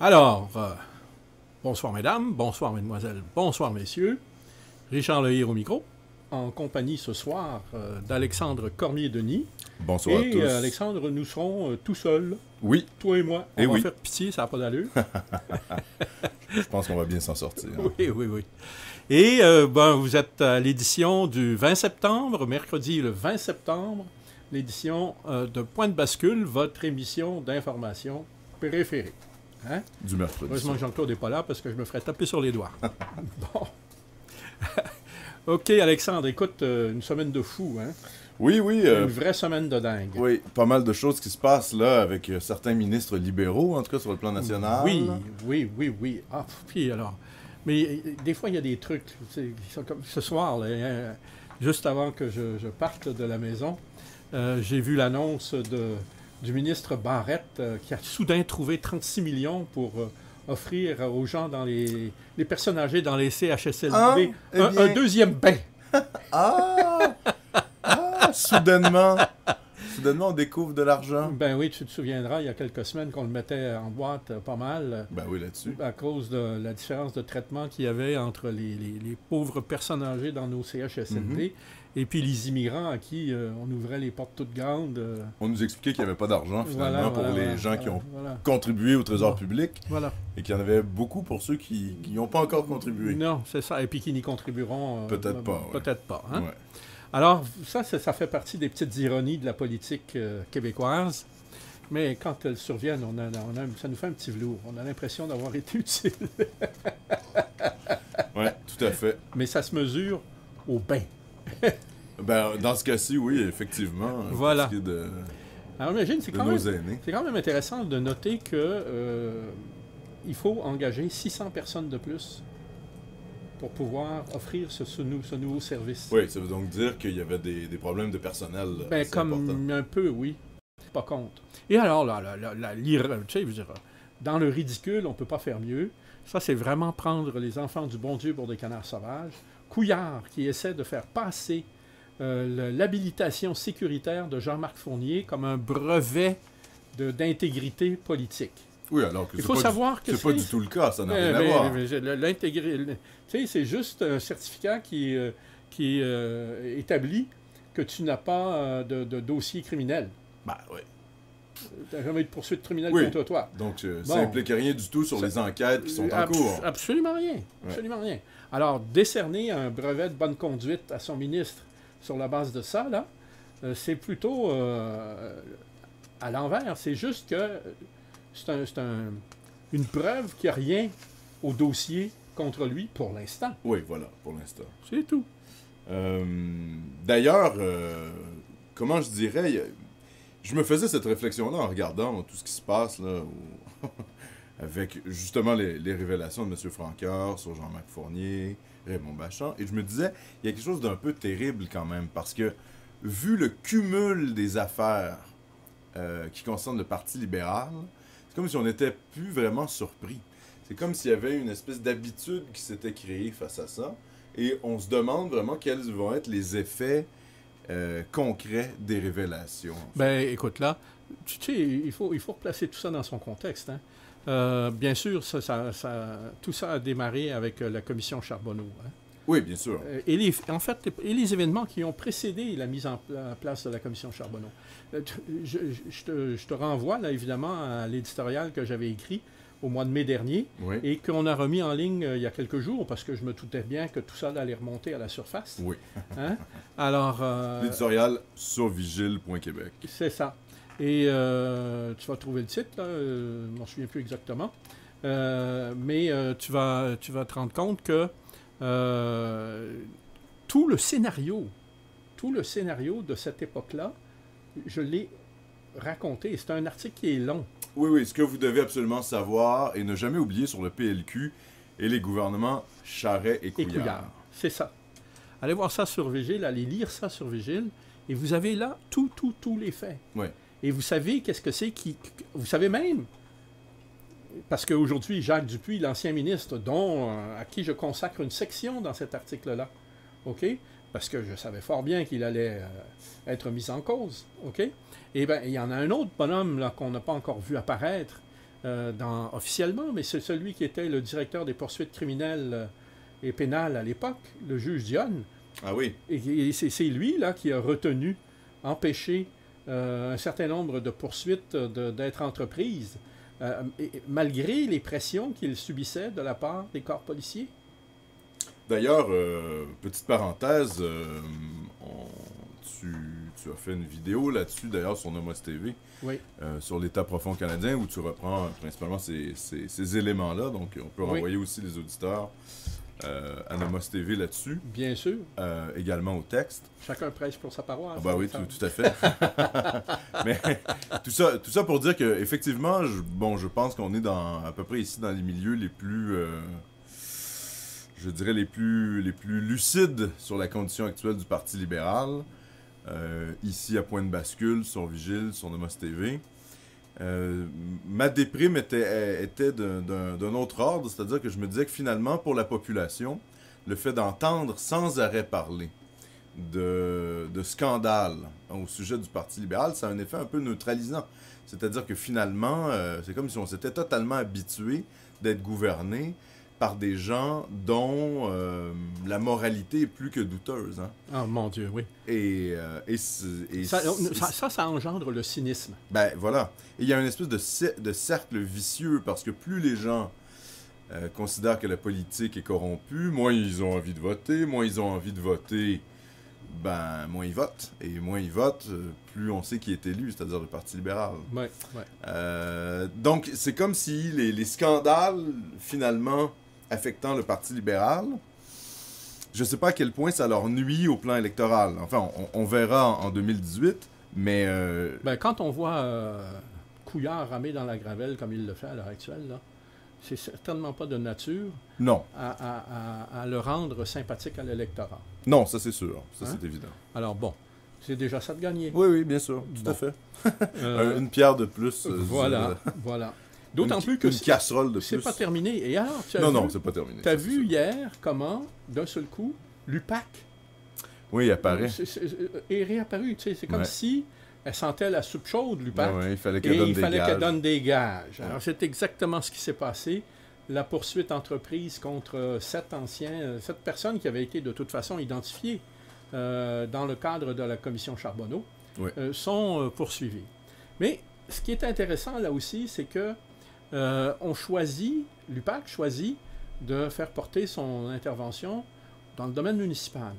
Alors, bonsoir mesdames, bonsoir mesdemoiselles, bonsoir messieurs. Richard Lehir au micro, en compagnie ce soir d'Alexandre Cormier-Denis. Bonsoir à tous. Et Alexandre, nous serons tout seuls, Oui, toi et moi. On Et va oui. faire pitié, ça n'a pas d'allure. je pense qu'on va bien s'en sortir. hein. Oui. Et vous êtes à l'édition du 20 septembre, mercredi le 20 septembre, l'édition de Point de bascule, votre émission d'information préférée. Hein? Du mercredi. Heureusement que Jean-Claude n'est pas là parce que je me ferais taper sur les doigts. Bon. OK, Alexandre, écoute, une semaine de fou, hein? Oui, oui. Une vraie semaine de dingue. Oui, pas mal de choses qui se passent là avec certains ministres libéraux, en tout cas sur le plan national. Oui. Ah, puis alors... Mais des fois, il y a des trucs, tu sais, qui sont comme ce soir, là, juste avant que je parte de la maison, j'ai vu l'annonce du ministre Barrette qui a soudain trouvé 36 millions pour offrir aux gens, dans les personnes âgées dans les CHSLD, un deuxième bain. Soudainement, on découvre de l'argent. Ben oui, tu te souviendras, il y a quelques semaines qu'on le mettait en boîte pas mal. Ben oui, là-dessus. À cause de la différence de traitement qu'il y avait entre les pauvres personnes âgées dans nos CHSLD et puis les immigrants à qui on ouvrait les portes toutes grandes. On nous expliquait qu'il n'y avait pas d'argent, finalement, pour les gens qui ont contribué au trésor public. Voilà. Et qu'il y en avait beaucoup pour ceux qui n'ont pas encore contribué. Non, c'est ça. Et puis qui n'y contribueront peut-être pas. Peut-être pas. Hein? Ouais. Alors, ça fait partie des petites ironies de la politique québécoise. Mais quand elles surviennent, ça nous fait un petit velours. On a l'impression d'avoir été utile. Oui, tout à fait. Mais ça se mesure au bain. Ben, dans ce cas-ci, oui, effectivement. Voilà. Pour ce qui est Alors, imagine, c'est quand même intéressant de noter que il faut engager 600 personnes de plus pour pouvoir offrir ce nouveau service. Oui, ça veut donc dire qu'il y avait des problèmes de personnel. Ben, comme important. Un peu, oui. Pas compte. Et alors, tu sais, je veux dire, dans le ridicule, on ne peut pas faire mieux. Ça, c'est vraiment prendre les enfants du bon Dieu pour des canards sauvages. Couillard, qui essaie de faire passer l'habilitation sécuritaire de Jean-Marc Fournier comme un brevet d'intégrité politique. Oui, alors que il faut savoir que c'est pas du tout le cas, ça n'a rien à voir. Tu sais, c'est juste un certificat qui établit que tu n'as pas de dossier criminel. Ben oui. Tu n'as jamais eu de poursuite criminelle contre toi. Donc, ça n'implique rien du tout sur les enquêtes qui sont en cours. Absolument rien. Absolument rien. Alors, décerner un brevet de bonne conduite à son ministre sur la base de ça, là, c'est plutôt à l'envers. C'est juste que c'est une preuve qu'il n'y a rien au dossier contre lui pour l'instant. Oui, voilà, pour l'instant. C'est tout. D'ailleurs, comment je dirais, je me faisais cette réflexion-là en regardant tout ce qui se passe là, avec justement les révélations de M. Francoeur sur Jean-Marc Fournier, Raymond Bachand, et je me disais, il y a quelque chose d'un peu terrible quand même, parce que vu le cumul des affaires qui concernent le Parti libéral, c'est comme si on n'était plus vraiment surpris. C'est comme s'il y avait une espèce d'habitude qui s'était créée face à ça, et on se demande vraiment quels vont être les effets concret des révélations. Ben, écoute, là, tu sais, il faut replacer tout ça dans son contexte. Hein. Bien sûr, tout ça a démarré avec la commission Charbonneau. Hein. Oui, bien sûr. Et les événements qui ont précédé la mise en place de la commission Charbonneau. Je te renvoie, là, évidemment, à l'éditorial que j'avais écrit au mois de mai dernier, et qu'on a remis en ligne il y a quelques jours, parce que je me doutais bien que tout ça allait remonter à la surface. Oui. Hein? Alors... l'éditorial sur vigile.québec. C'est ça. Et tu vas trouver le titre, là, je ne m'en souviens plus exactement, mais tu vas te rendre compte que tout le scénario de cette époque-là, je l'ai raconté. C'est un article qui est long. Oui, ce que vous devez absolument savoir et ne jamais oublier sur le PLQ et les gouvernements Charest et Couillard. C'est ça. Allez voir ça sur Vigile, allez lire ça sur Vigile, et vous avez là tous les faits. Oui. Et vous savez qu'est-ce que c'est vous savez même, parce qu'aujourd'hui, Jacques Dupuis, l'ancien ministre, à qui je consacre une section dans cet article-là, OK? Parce que je savais fort bien qu'il allait être mis en cause, OK? Eh bien, il y en a un autre bonhomme là qu'on n'a pas encore vu apparaître, officiellement, mais c'est celui qui était le directeur des poursuites criminelles et pénales à l'époque, le juge Dionne. Ah oui. Et c'est lui là, qui a retenu, empêché un certain nombre de poursuites d'être entreprises, malgré les pressions qu'il subissait de la part des corps policiers. D'ailleurs, petite parenthèse, tu as fait une vidéo là-dessus, d'ailleurs, sur Nomos TV, oui. Sur l'État profond canadien, où tu reprends principalement ces éléments-là. Donc, on peut renvoyer aussi les auditeurs à Nomos TV là-dessus. Bien sûr. Également au texte. Chacun prêche pour sa paroisse. Ah bah oui, tout à fait. Mais tout ça pour dire qu'effectivement, je pense qu'on est à peu près ici dans les milieux les plus... je dirais les plus lucides sur la condition actuelle du Parti libéral. Ici à Point de Bascule, sur Vigile, sur Nomos TV. Ma déprime était d'un autre ordre, c'est-à-dire que je me disais que finalement, pour la population, le fait d'entendre sans arrêt parler de scandales au sujet du Parti libéral, ça a un effet un peu neutralisant. C'est-à-dire que finalement, c'est comme si on s'était totalement habitué d'être gouverné par des gens dont la moralité est plus que douteuse. Hein? Oh mon Dieu, oui. Ça engendre le cynisme. Ben voilà. Et il y a une espèce de cercle vicieux, parce que plus les gens considèrent que la politique est corrompue, moins ils ont envie de voter, moins ils ont envie de voter, ben moins ils votent. Et moins ils votent, plus on sait qui est élu, c'est-à-dire le Parti libéral. Ouais, ouais. Donc c'est comme si les scandales, finalement, affectant le Parti libéral, je ne sais pas à quel point ça leur nuit au plan électoral. Enfin, on verra en 2018, mais... Ben, quand on voit Couillard ramer dans la gravelle comme il le fait à l'heure actuelle, là, c'est certainement pas de nature non. à le rendre sympathique à l'électorat. Non, ça c'est sûr. Ça c'est évident. Alors bon, c'est déjà ça de gagner. Oui, oui, bien sûr. Tout à fait. Une pierre de plus. Voilà, voilà. D'autant plus que une casserole de plus. C'est pas terminé. Et alors, non, c'est pas terminé. Tu as vu hier comment, d'un seul coup, l'UPAC oui, apparaît. Est réapparu. C'est comme si elle sentait la soupe chaude, l'UPAC. Oui, il fallait qu'elle donne des gages. Alors, c'est exactement ce qui s'est passé. La poursuite entreprise contre 7 personnes qui avaient été de toute façon identifiées dans le cadre de la commission Charbonneau, sont poursuivies. Mais ce qui est intéressant là aussi, c'est que l'UPAC choisit de faire porter son intervention dans le domaine municipal.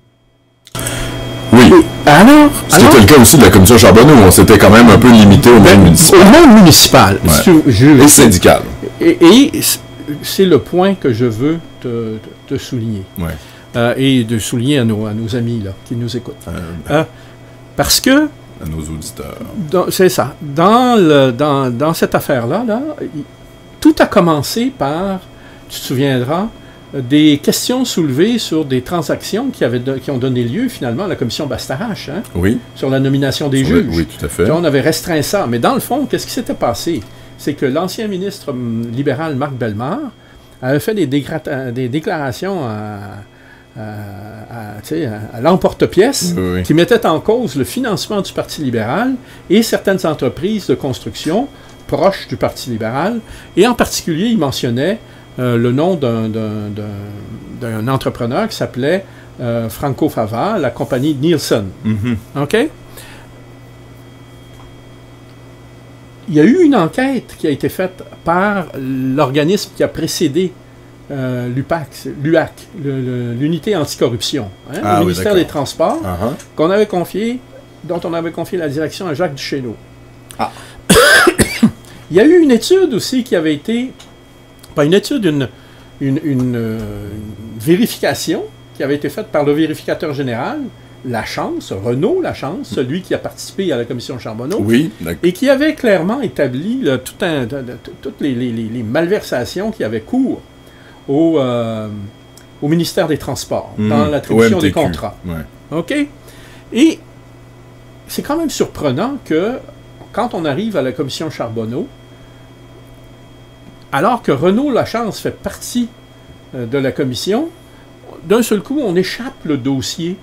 Oui. Alors, ce qui était le cas aussi de la commission Charbonneau, on s'était quand même un peu limité au monde municipal. Au monde municipal. Ouais. Et syndical. Et c'est le point que je veux te souligner. Ouais. Et de souligner à nos amis là, qui nous écoutent. Parce que... À nos auditeurs. C'est ça. Dans cette affaire-là, tout a commencé par, tu te souviendras, des questions soulevées sur des transactions qui ont donné lieu finalement à la commission Bastarache, hein, oui. Sur la nomination des juges. Oui, tout à fait. On avait restreint ça. Mais dans le fond, qu'est-ce qui s'était passé? C'est que l'ancien ministre libéral Marc Bellemare avait fait des déclarations à l'emporte-pièce qui mettaient en cause le financement du Parti libéral et certaines entreprises de construction proches du Parti libéral. Et en particulier, il mentionnait le nom d'un entrepreneur qui s'appelait Franco Fava, la compagnie Nielsen. Mm-hmm. OK? Il y a eu une enquête qui a été faite par l'organisme qui a précédé l'UAC, l'unité anticorruption, hein, le ministère des Transports, dont on avait confié la direction à Jacques Duchesneau. Ah. Il y a eu une étude aussi qui avait été, pas une étude, une vérification qui avait été faite par le vérificateur général, Renaud Lachance, celui qui a participé à la commission Charbonneau, et qui avait clairement établi toutes les malversations qui avaient cours au ministère des Transports, dans l'attribution des contrats. Ouais. OK? Et c'est quand même surprenant que, quand on arrive à la commission Charbonneau, alors que Renaud Lachance fait partie de la commission, d'un seul coup, on échappe le dossier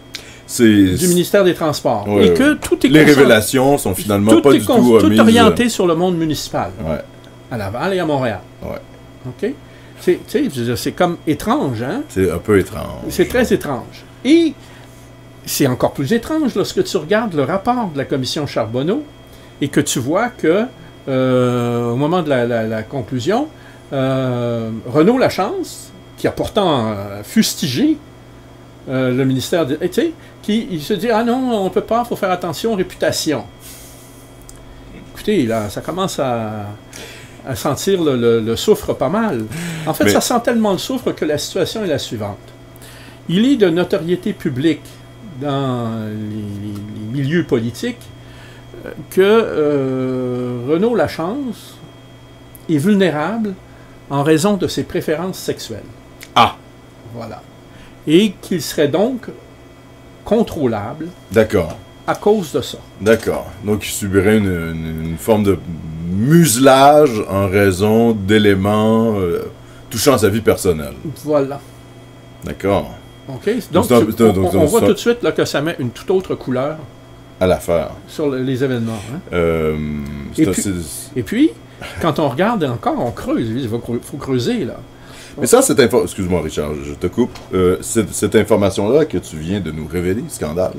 du ministère des Transports. Ouais, et que tout est les révélations sont finalement pas du tout tout orienté sur le monde municipal. Ouais. à Laval et à Montréal. Ouais. OK? Tu sais, je veux dire, c'est comme étrange, hein? C'est un peu étrange. C'est très étrange. Et c'est encore plus étrange lorsque tu regardes le rapport de la commission Charbonneau et que tu vois que, au moment de la conclusion, Renaud Lachance, qui a pourtant fustigé le ministère, tu sais, il se dit « Ah non, on ne peut pas, il faut faire attention, réputation. » Écoutez, là, ça commence à sentir le soufre pas mal. En fait, ça sent tellement le soufre que la situation est la suivante. Il est de notoriété publique dans les milieux politiques que Renaud Lachance est vulnérable en raison de ses préférences sexuelles. Ah! Voilà. Et qu'il serait donc contrôlable. D'accord. À cause de ça. D'accord. Donc, il subirait une forme de muselage en raison d'éléments touchant à sa vie personnelle. Voilà. D'accord. OK. Donc, on voit tout de suite là, que ça met une toute autre couleur à l'affaire. Sur les événements. Hein? Et puis, quand on regarde encore, on creuse. Il faut creuser, là. Mais ça, cette information... Excuse-moi, Richard, je te coupe. Cette information-là que tu viens de nous révéler, scandale...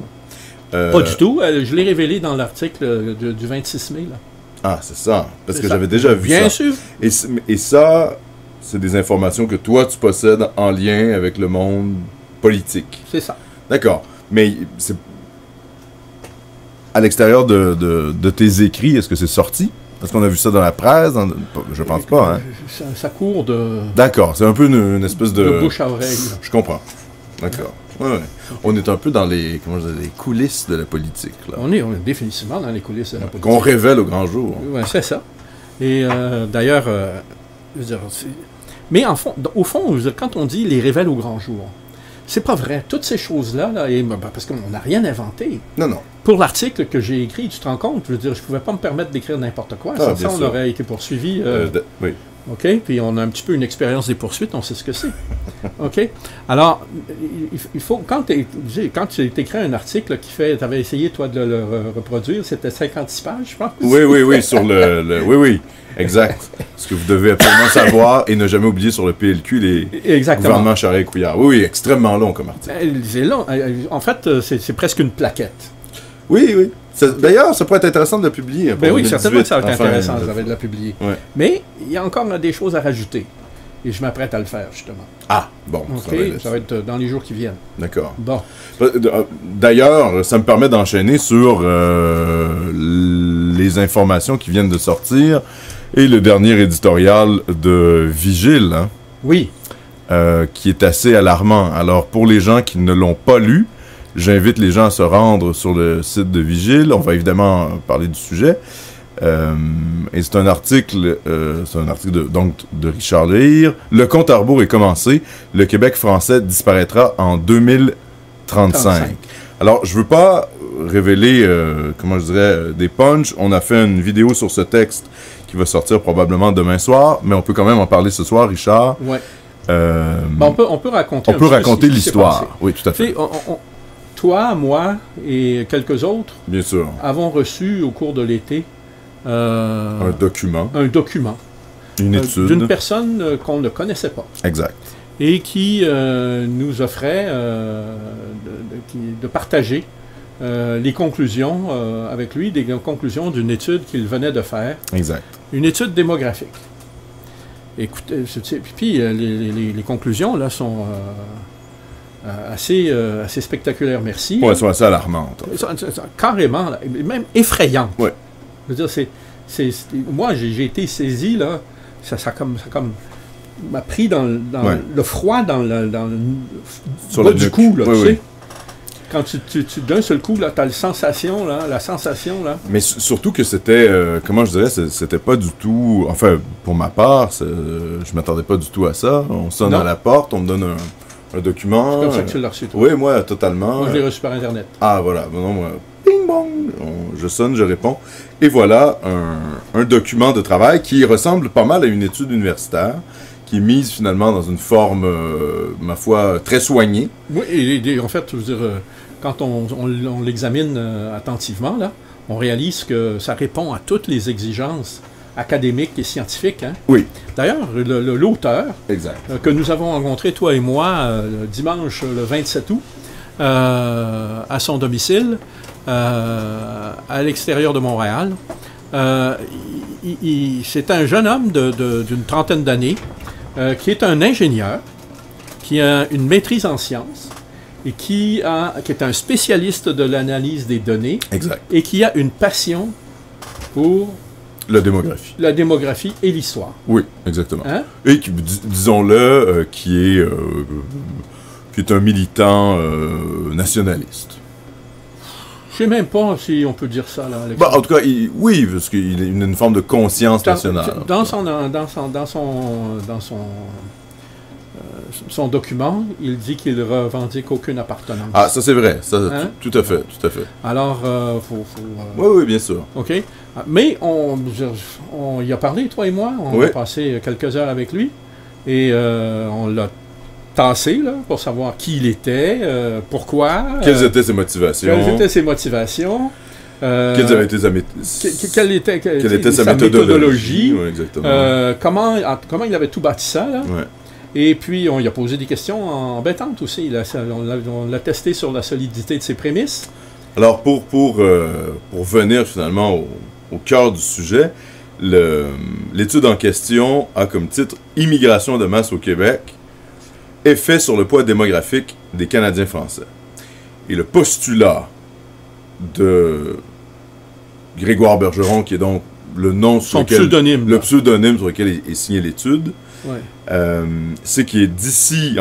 Pas du tout. Je l'ai révélé dans l'article du 26 mai. Là. Ah, c'est ça. Parce que j'avais déjà vu ça. Bien sûr. Et ça, c'est des informations que toi, tu possèdes en lien avec le monde politique. C'est ça. D'accord. Mais c'est... À l'extérieur de tes écrits, est-ce que c'est sorti? Est-ce qu'on a vu ça dans la presse? Je pense pas, hein? Ça court de... D'accord. C'est un peu une espèce de... De bouche à oreille. Là. Je comprends. D'accord. Ouais. On est un peu dans les coulisses de la politique. Là. On est définitivement dans les coulisses de la politique. Qu'on révèle au grand jour. Oui, c'est ça. Et d'ailleurs, mais au fond, quand on dit les révèle au grand jour, c'est pas vrai. Toutes ces choses-là, parce qu'on n'a rien inventé. Non. Pour l'article que j'ai écrit, tu te rends compte, je veux dire, je pouvais pas me permettre d'écrire n'importe quoi. Sans ça, on aurait été poursuivi. Oui. OK? Puis on a un petit peu une expérience des poursuites, on sait ce que c'est. OK? Alors, il faut, quand tu écris un article qui fait, tu avais essayé, toi, de le reproduire, c'était 56 pages, je pense. Oui, sur oui, exact. Ce que vous devez absolument savoir et ne jamais oublier sur le PLQ, les gouvernements Charest-Couillard. Oui, extrêmement long comme article. C'est long. En fait, c'est presque une plaquette. Oui. D'ailleurs, ça pourrait être intéressant de le publier. Ben oui, certainement que ça va être intéressant de la publier. Ouais. Mais il y a encore des choses à rajouter. Et je m'apprête à le faire, justement. Ah, bon. OK, ça va être dans les jours qui viennent. D'accord. Bon. D'ailleurs, ça me permet d'enchaîner sur les informations qui viennent de sortir et le dernier éditorial de Vigile. Hein, oui. Qui est assez alarmant. Alors, pour les gens qui ne l'ont pas lu, j'invite les gens à se rendre sur le site de Vigile. On va évidemment parler du sujet. Et c'est un article, de Richard Lehir. Le compte à rebours est commencé. Le Québec français disparaîtra en 2035. Alors, je veux pas révéler, des punchs. On a fait une vidéo sur ce texte qui va sortir probablement demain soir, mais on peut quand même en parler ce soir, Richard. Ouais. On peut raconter l'histoire. Oui, tout à fait. Toi, moi et quelques autres bien sûr, avons reçu au cours de l'été un document. Une étude. D'une personne qu'on ne connaissait pas. Exact. Et qui nous offrait de partager les conclusions avec lui, des conclusions d'une étude qu'il venait de faire. Exact. Une étude démographique. Écoutez, puis les conclusions là sont assez spectaculaires, merci. Oui, elles sont assez alarmantes. Carrément, là, même effrayantes. Oui. Je veux dire, moi, j'ai été saisi, là, ça m'a pris dans le froid dans le sur bas le du cou, là, oui, tu sais. Quand tu d'un seul coup, là, tu as la sensation, là. Mais surtout que c'était, comment je dirais, c'était pas du tout, enfin, pour ma part, je m'attendais pas du tout à ça. On sonne à la porte, on me donne un document. C'est comme ça que tu l'as reçu, toi. Oui, moi, totalement. Moi, je l'ai reçu par Internet. Ah, voilà. Non, moi, ping bong. Je sonne, je réponds. Et voilà un document de travail qui ressemble pas mal à une étude universitaire, qui est mise finalement dans une forme, ma foi, très soignée. Oui, et en fait, je veux dire, quand on l'examine attentivement, là, on réalise que ça répond à toutes les exigences académique et scientifique. Hein? Oui. D'ailleurs, l'auteur Exact. que nous avons rencontré, toi et moi, dimanche le 27 août, à son domicile, à l'extérieur de Montréal, c'est un jeune homme d'une trentaine d'années qui est un ingénieur, qui a une maîtrise en sciences et qui est un spécialiste de l'analyse des données. Exact. Et qui a une passion pour la démographie et l'histoire. Oui, exactement. Hein? Et disons-le, qui est un militant nationaliste. Je sais même pas si on peut dire ça, là, Alexandre. Bah, en tout cas, oui, parce qu'il a une forme de conscience nationale. Dans son document, il dit qu'il ne revendique aucune appartenance. Ah, ça c'est vrai, ça, Hein? tout à fait, tout à fait. Alors, Oui, bien sûr. OK. Mais on y a parlé, toi et moi. On Oui. a passé quelques heures avec lui. Et on l'a tassé, là, pour savoir qui il était, pourquoi. Quelles étaient ses motivations? Quelles étaient ses motivations. Quelles avaient été quelle était sa méthodologie. Oui, exactement. Comment il avait tout bâti ça, là. Ouais. Et puis, on lui a posé des questions embêtantes aussi. On l'a testé sur la solidité de ses prémices. Alors, pour venir finalement au cœur du sujet, l'étude en question a comme titre « Immigration de masse au Québec, effet sur le poids démographique des Canadiens français ». Et le postulat de Grégoire Bergeron, qui est donc le nom sur Son pseudonyme. le pseudonyme sur lequel est signée l'étude, Ouais. c'est qu'il est d'ici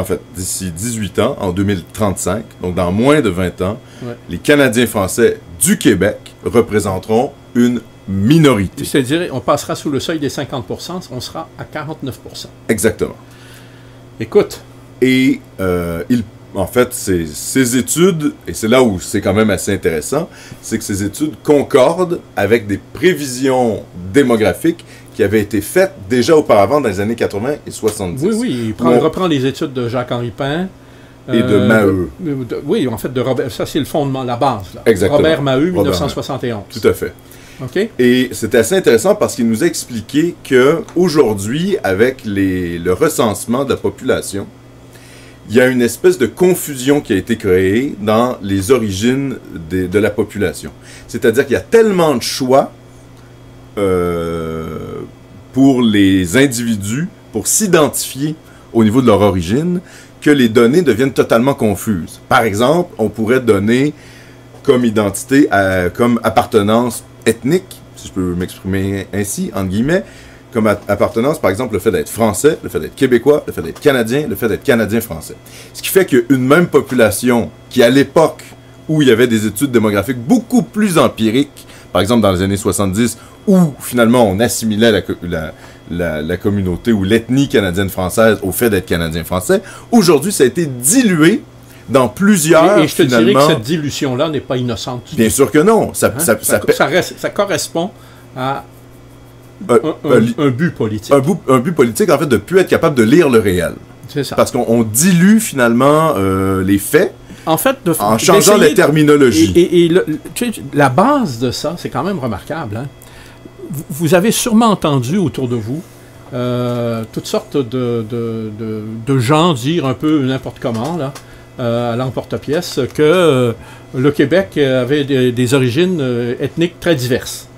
18 ans, en 2035, donc dans moins de 20 ans, Ouais. les Canadiens français du Québec représenteront une minorité. C'est-à-dire, on passera sous le seuil des 50%, on sera à 49%. Exactement. Écoute. Et en fait, ces études, et c'est là où c'est quand même assez intéressant, c'est que ces études concordent avec des prévisions démographiques qui avaient été faites déjà auparavant dans les années 80 et 70. Oui, il reprend les études de Jacques-Henri Pain. Et de Maheu. Oui, en fait, de Robert, ça c'est le fondement, la base. Là. Exactement. Robert Maheu, 1971. Tout à fait. OK? Et c'était assez intéressant parce qu'il nous a expliqué qu'aujourd'hui, avec le recensement de la population, il y a une espèce de confusion qui a été créée dans les origines de la population. C'est-à-dire qu'il y a tellement de choix pour les individus, pour s'identifier au niveau de leur origine, que les données deviennent totalement confuses. Par exemple, on pourrait donner comme identité, comme appartenance ethnique, si je peux m'exprimer ainsi, entre guillemets, comme appartenance, par exemple, le fait d'être français, le fait d'être québécois, le fait d'être canadien, le fait d'être canadien-français. Ce qui fait qu'une même population qui, à l'époque où il y avait des études démographiques beaucoup plus empiriques, par exemple dans les années 70, où finalement on assimilait la communauté ou l'ethnie canadienne-française au fait d'être canadien-français, aujourd'hui ça a été dilué dans plusieurs, et je te dirais que cette dilution-là n'est pas innocente. Bien sûr que non. Ça correspond à un but politique. Un but politique, en fait, de ne plus être capable de lire le réel. C'est ça. Parce qu'on dilue finalement les faits en fait, en changeant la terminologie. Et tu sais, la base de ça, c'est quand même remarquable. Hein? Vous avez sûrement entendu autour de vous toutes sortes de gens dire un peu n'importe comment, là, à l'emporte-pièce, que le Québec avait des origines ethniques très diverses.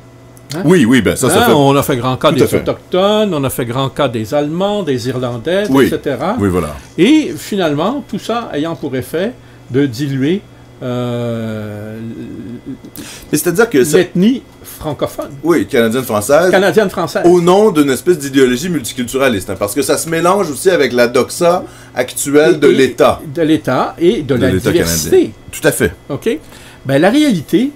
Hein? Oui, ben ça fait... On a fait grand cas des Autochtones, on a fait grand cas des Allemands, des Irlandais, etc. Oui, voilà. Et finalement, tout ça ayant pour effet de diluer c'est-à-dire que l'ethnie francophone. Oui, canadienne-française. Canadienne-française. Au nom d'une espèce d'idéologie multiculturaliste. Hein, parce que ça se mélange aussi avec la doxa actuelle de l'État. De l'État et de la diversité. Canadien. Tout à fait. OK? Ben, la réalité,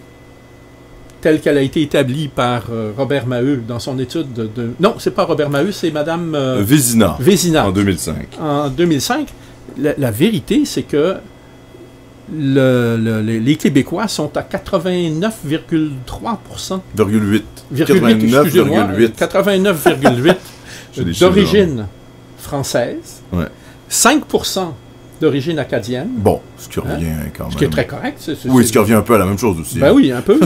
telle qu'elle a été établie par Robert Maheu dans son étude de... Non, c'est pas Robert Maheu, c'est Madame... Vézina. En 2005. En 2005. La vérité, c'est que les Québécois sont à 89,3%. 89,8% d'origine française. Ouais. 5% d'origine acadienne. Bon, ce qui revient quand même. Ce qui est très correct. Oui, ce qui revient un peu à la même chose aussi. Ben oui, un peu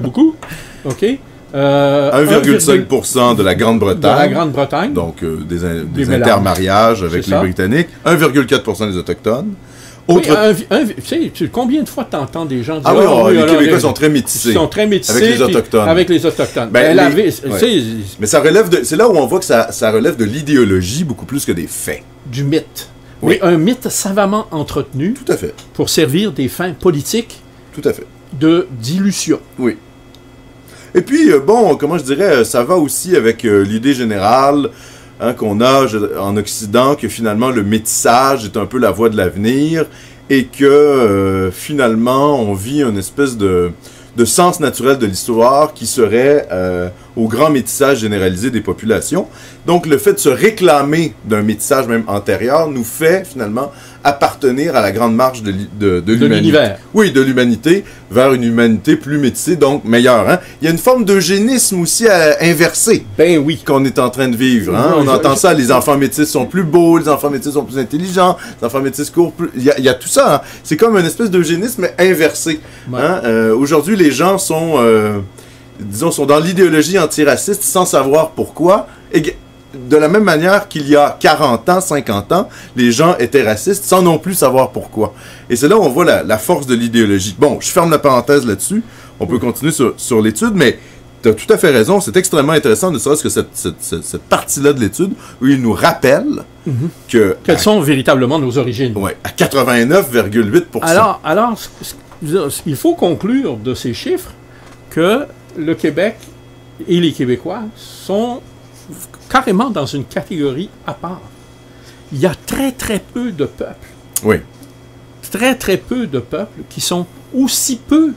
beaucoup. OK. 1,5% de la Grande-Bretagne. De la Grande-Bretagne. Donc, des intermariages avec les Britanniques. 1,4% des Autochtones. Autre... Oui, combien de fois tu entends des gens dire... Ah oui, les Québécois sont très métissés. Ils sont très métissés. Avec les Autochtones. Avec les Autochtones. Mais ça relève de... C'est là où on voit que ça relève de l'idéologie beaucoup plus que des faits. Du mythe. Oui. Mais un mythe savamment entretenu. Tout à fait. Pour servir des fins politiques. Tout à fait. De dilution. Oui. Et puis, bon, comment je dirais, ça va aussi avec l'idée générale qu'on a en Occident, que finalement le métissage est un peu la voie de l'avenir et que finalement on vit une espèce de sens naturel de l'histoire qui serait au grand métissage généralisé des populations. Donc le fait de se réclamer d'un métissage même antérieur nous fait finalement appartenir à la grande marche de l'humanité. Oui, de l'humanité vers une humanité plus métissée, donc meilleure. Hein? Il y a une forme d'eugénisme aussi inversé. Ben oui. Qu'on est en train de vivre. Hein? On entend ça, les enfants métis sont plus beaux, les enfants métis sont plus intelligents, les enfants métis courent plus... Il y a tout ça. Hein? C'est comme une espèce d'eugénisme inversé. Ouais. Hein? Aujourd'hui, les gens sont, sont dans l'idéologie antiraciste sans savoir pourquoi. Et de la même manière qu'il y a 40 ans, 50 ans, les gens étaient racistes sans non plus savoir pourquoi. Et c'est là où on voit la force de l'idéologie. Bon, je ferme la parenthèse là-dessus. On peut continuer sur l'étude, mais tu as tout à fait raison. C'est extrêmement intéressant de savoir que cette partie-là de l'étude, où il nous rappelle que... Quelles sont véritablement nos origines. Oui, à 89,8%. Alors, il faut conclure de ces chiffres que le Québec et les Québécois sont carrément dans une catégorie à part. Il y a très, très peu de peuples. Oui. Très, très peu de peuples qui sont aussi peu,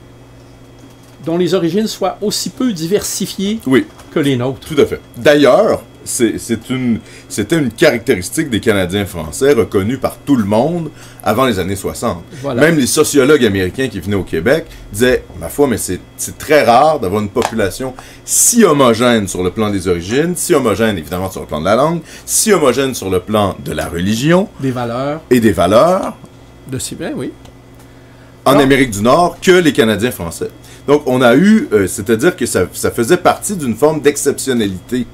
dont les origines soient aussi peu diversifiées que les nôtres. Tout à fait. D'ailleurs, c'était une caractéristique des Canadiens français reconnue par tout le monde avant les années 60. Voilà. Même les sociologues américains qui venaient au Québec disaient, ma foi, mais c'est très rare d'avoir une population si homogène sur le plan des origines, si homogène évidemment sur le plan de la langue, si homogène sur le plan de la religion. Des valeurs. Et des valeurs. De si bien, oui. En Amérique du Nord que les Canadiens français. Donc on a eu, c'est-à-dire que ça faisait partie d'une forme d'exceptionnalité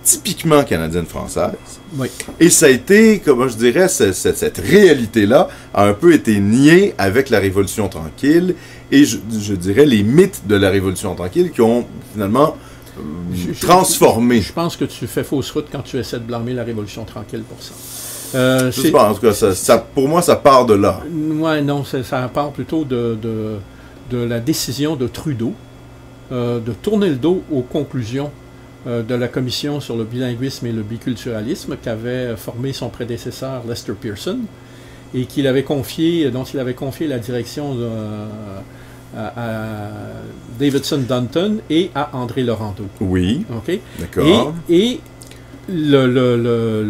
typiquement canadienne-française. Oui. Et ça a été, comment je dirais, cette réalité-là a un peu été niée avec la Révolution tranquille et je dirais les mythes de la Révolution tranquille qui ont finalement transformé. Je pense que tu fais fausse route quand tu essaies de blâmer la Révolution tranquille pour ça. Je sais pas, en tout cas, pour moi, ça part de là. Ouais, non, ça part plutôt de la décision de Trudeau de tourner le dos aux conclusions de la commission sur le bilinguisme et le biculturalisme qu'avait formé son prédécesseur Lester Pearson et dont il avait confié la direction à Davidson Dunton et à André Laurendeau. Oui. OK? D'accord. Et le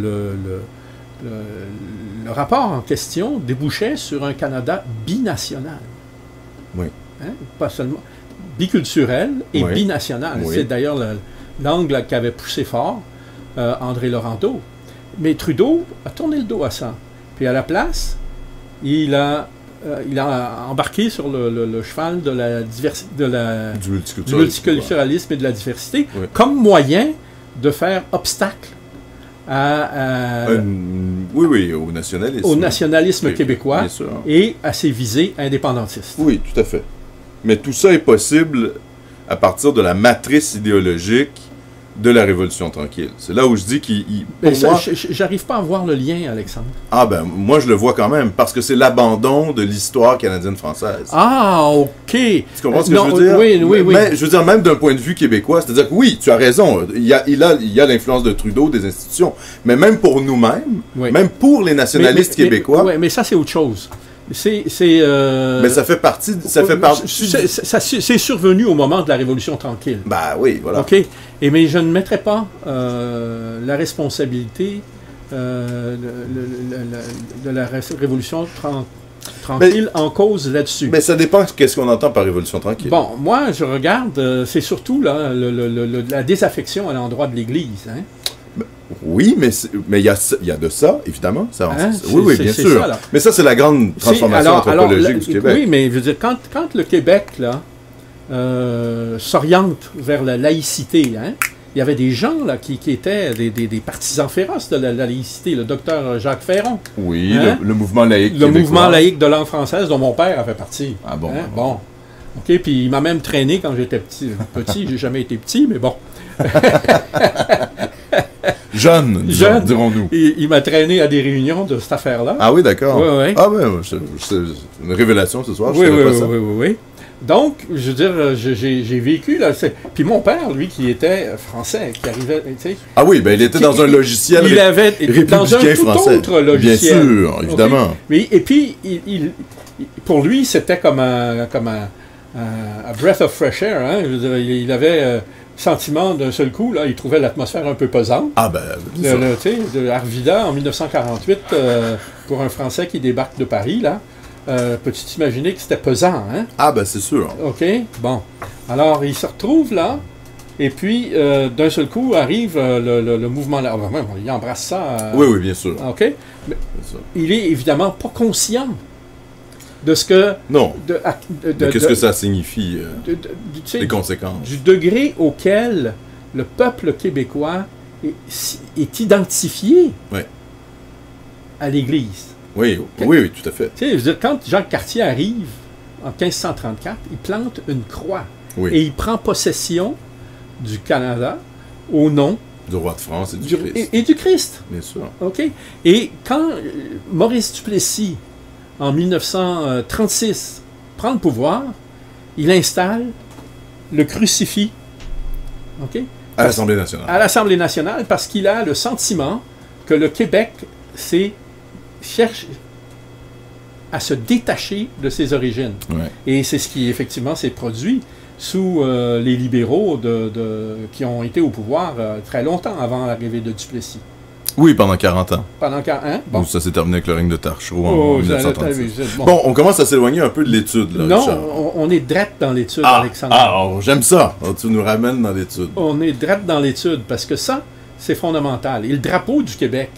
rapport en question débouchait sur un Canada binational. Oui. Hein? Pas seulement biculturel et binational. Oui. C'est d'ailleurs l'angle qu'avait poussé fort André Laurendeau. Mais Trudeau a tourné le dos à ça. Puis à la place, il a embarqué sur le cheval du multiculturalisme et de la diversité comme moyen de faire obstacle au nationalisme. Au nationalisme québécois et à ses visées indépendantistes. Oui, tout à fait. Mais tout ça est possible à partir de la matrice idéologique de la Révolution tranquille. C'est là où je dis j'arrive pas à voir le lien, Alexandre. Ah ben, moi je le vois quand même, parce que c'est l'abandon de l'histoire canadienne-française. Ah, OK. Tu comprends ce que je veux dire? Oui. Mais, je veux dire, même d'un point de vue québécois, c'est-à-dire que oui, tu as raison, il y a l'influence de Trudeau, des institutions, mais même pour nous-mêmes, même pour les nationalistes québécois... Oui, mais ça c'est autre chose. Mais ça fait partie... C'est survenu au moment de la Révolution tranquille. Ben oui, voilà. OK. Mais je ne mettrai pas la responsabilité de la Révolution tranquille en cause là-dessus. Mais ça dépend de ce qu'on entend par Révolution tranquille. Bon, moi, je regarde, c'est surtout là, la désaffection à l'endroit de l'Église. Hein? Oui, mais il y a de ça, évidemment. Oui, bien sûr. Ça, mais ça, c'est la grande transformation anthropologique du Québec. Oui, mais je veux dire, quand le Québec là, s'oriente vers la laïcité. Hein? Il y avait des gens là, qui étaient des partisans féroces de la laïcité, le docteur Jacques Ferron. Oui, hein? le mouvement laïque Le mouvement laïque de langue française dont mon père a fait partie. Ah bon? Hein? Bon. OK, puis il m'a même traîné quand j'étais petit. J'ai jamais été petit, mais bon. Jeune, dirons-nous. Il m'a traîné à des réunions de cette affaire-là. Ah oui, d'accord. Oui, oui. Ah oui, c'est une révélation ce soir, je oui, savais oui, pas ça. oui. Donc, je veux dire, j'ai vécu, là, puis mon père, lui, qui était français, qui arrivait, tu sais... Ah oui, ben il était dans un logiciel républicain dans un tout français. autre logiciel. Bien sûr, évidemment. Okay? Mais, et puis, pour lui, c'était comme un breath of fresh air, hein? Je veux dire, il avait le sentiment d'un seul coup, là, il trouvait l'atmosphère un peu pesante. Ah ben, tu sais, de Arvida, en 1948, pour un Français qui débarque de Paris, là, peux-tu t'imaginer que c'était pesant, hein? Ah ben, c'est sûr. OK, bon. Alors, il se retrouve là, et puis, d'un seul coup, arrive le mouvement là. Il embrasse ça. Oui, bien sûr. OK? Mais il est évidemment pas conscient de ce que... Non. Qu'est-ce que ça signifie, les conséquences? Du degré auquel le peuple québécois est identifié à l'Église. Oui, oui, tout à fait. Tu sais, je veux dire, quand Jacques Cartier arrive en 1534, il plante une croix et il prend possession du Canada au nom du roi de France et du Christ. Et du Christ. Bien sûr. OK? Et quand Maurice Duplessis, en 1936, prend le pouvoir, il installe le crucifix. OK? À l'Assemblée nationale. À l'Assemblée nationale, parce qu'il a le sentiment que le Québec cherche à se détacher de ses origines. Ouais. Et c'est ce qui, effectivement, s'est produit sous les libéraux qui ont été au pouvoir très longtemps avant l'arrivée de Duplessis. Oui, pendant 40 ans. Pendant 40 ans, bon. Ça s'est terminé avec le règne de Taschereau en 1936. Bon. Bon, on commence à s'éloigner un peu de l'étude, là, non, Richard. on est drette dans l'étude, Alexandre. J'aime ça. Tu nous ramènes dans l'étude. On est drette dans l'étude, parce que ça, c'est fondamental. Et le drapeau du Québec.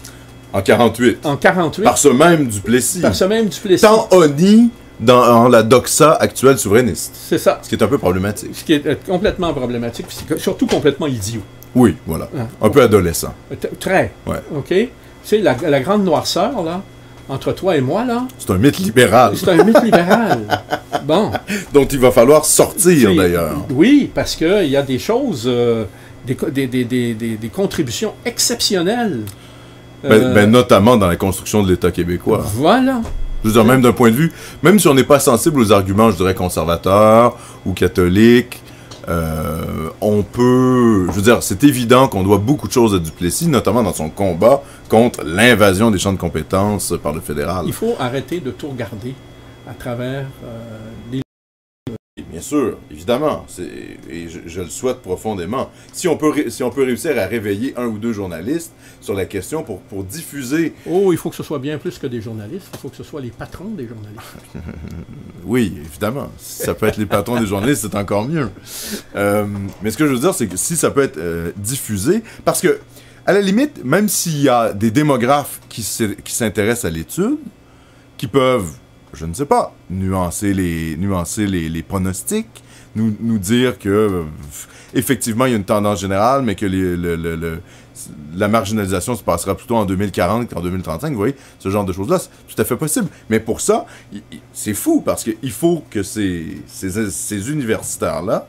En 48. En 48. Par ce même Duplessis. Par ce même Duplessis. Tant honni dans la doxa actuelle souverainiste. C'est ça. Ce qui est un peu problématique. Ce qui est complètement problématique, puis surtout complètement idiot. Oui, voilà. Un peu adolescent. Très. Ouais. OK? Tu sais, la grande noirceur, là, entre toi et moi, là... C'est un mythe libéral. C'est un mythe libéral. Bon. Dont il va falloir sortir, d'ailleurs. Oui, parce qu'il y a des choses, des contributions exceptionnelles. Notamment dans la construction de l'État québécois. Voilà. Je veux dire, même d'un point de vue, même si on n'est pas sensible aux arguments, je dirais, conservateurs ou catholiques, on peut... Je veux dire, c'est évident qu'on doit beaucoup de choses à Duplessis, notamment dans son combat contre l'invasion des champs de compétences par le fédéral. Il faut arrêter de tout regarder à travers les... Bien sûr, évidemment, et je le souhaite profondément. Si on peut réussir à réveiller un ou deux journalistes sur la question pour diffuser... Oh, il faut que ce soit bien plus que des journalistes, il faut que ce soit les patrons des journalistes. Oui, évidemment. Si ça peut être les patrons des journalistes, c'est encore mieux. Mais ce que je veux dire, c'est que si ça peut être diffusé, parce que, à la limite, même s'il y a des démographes qui s'intéressent à l'étude, qui peuvent... je ne sais pas, nuancer les pronostics, nous dire que effectivement il y a une tendance générale, mais que la marginalisation se passera plutôt en 2040 qu'en 2035, vous voyez, ce genre de choses-là, c'est tout à fait possible. Mais pour ça, c'est fou, parce qu'il faut que ces universitaires-là,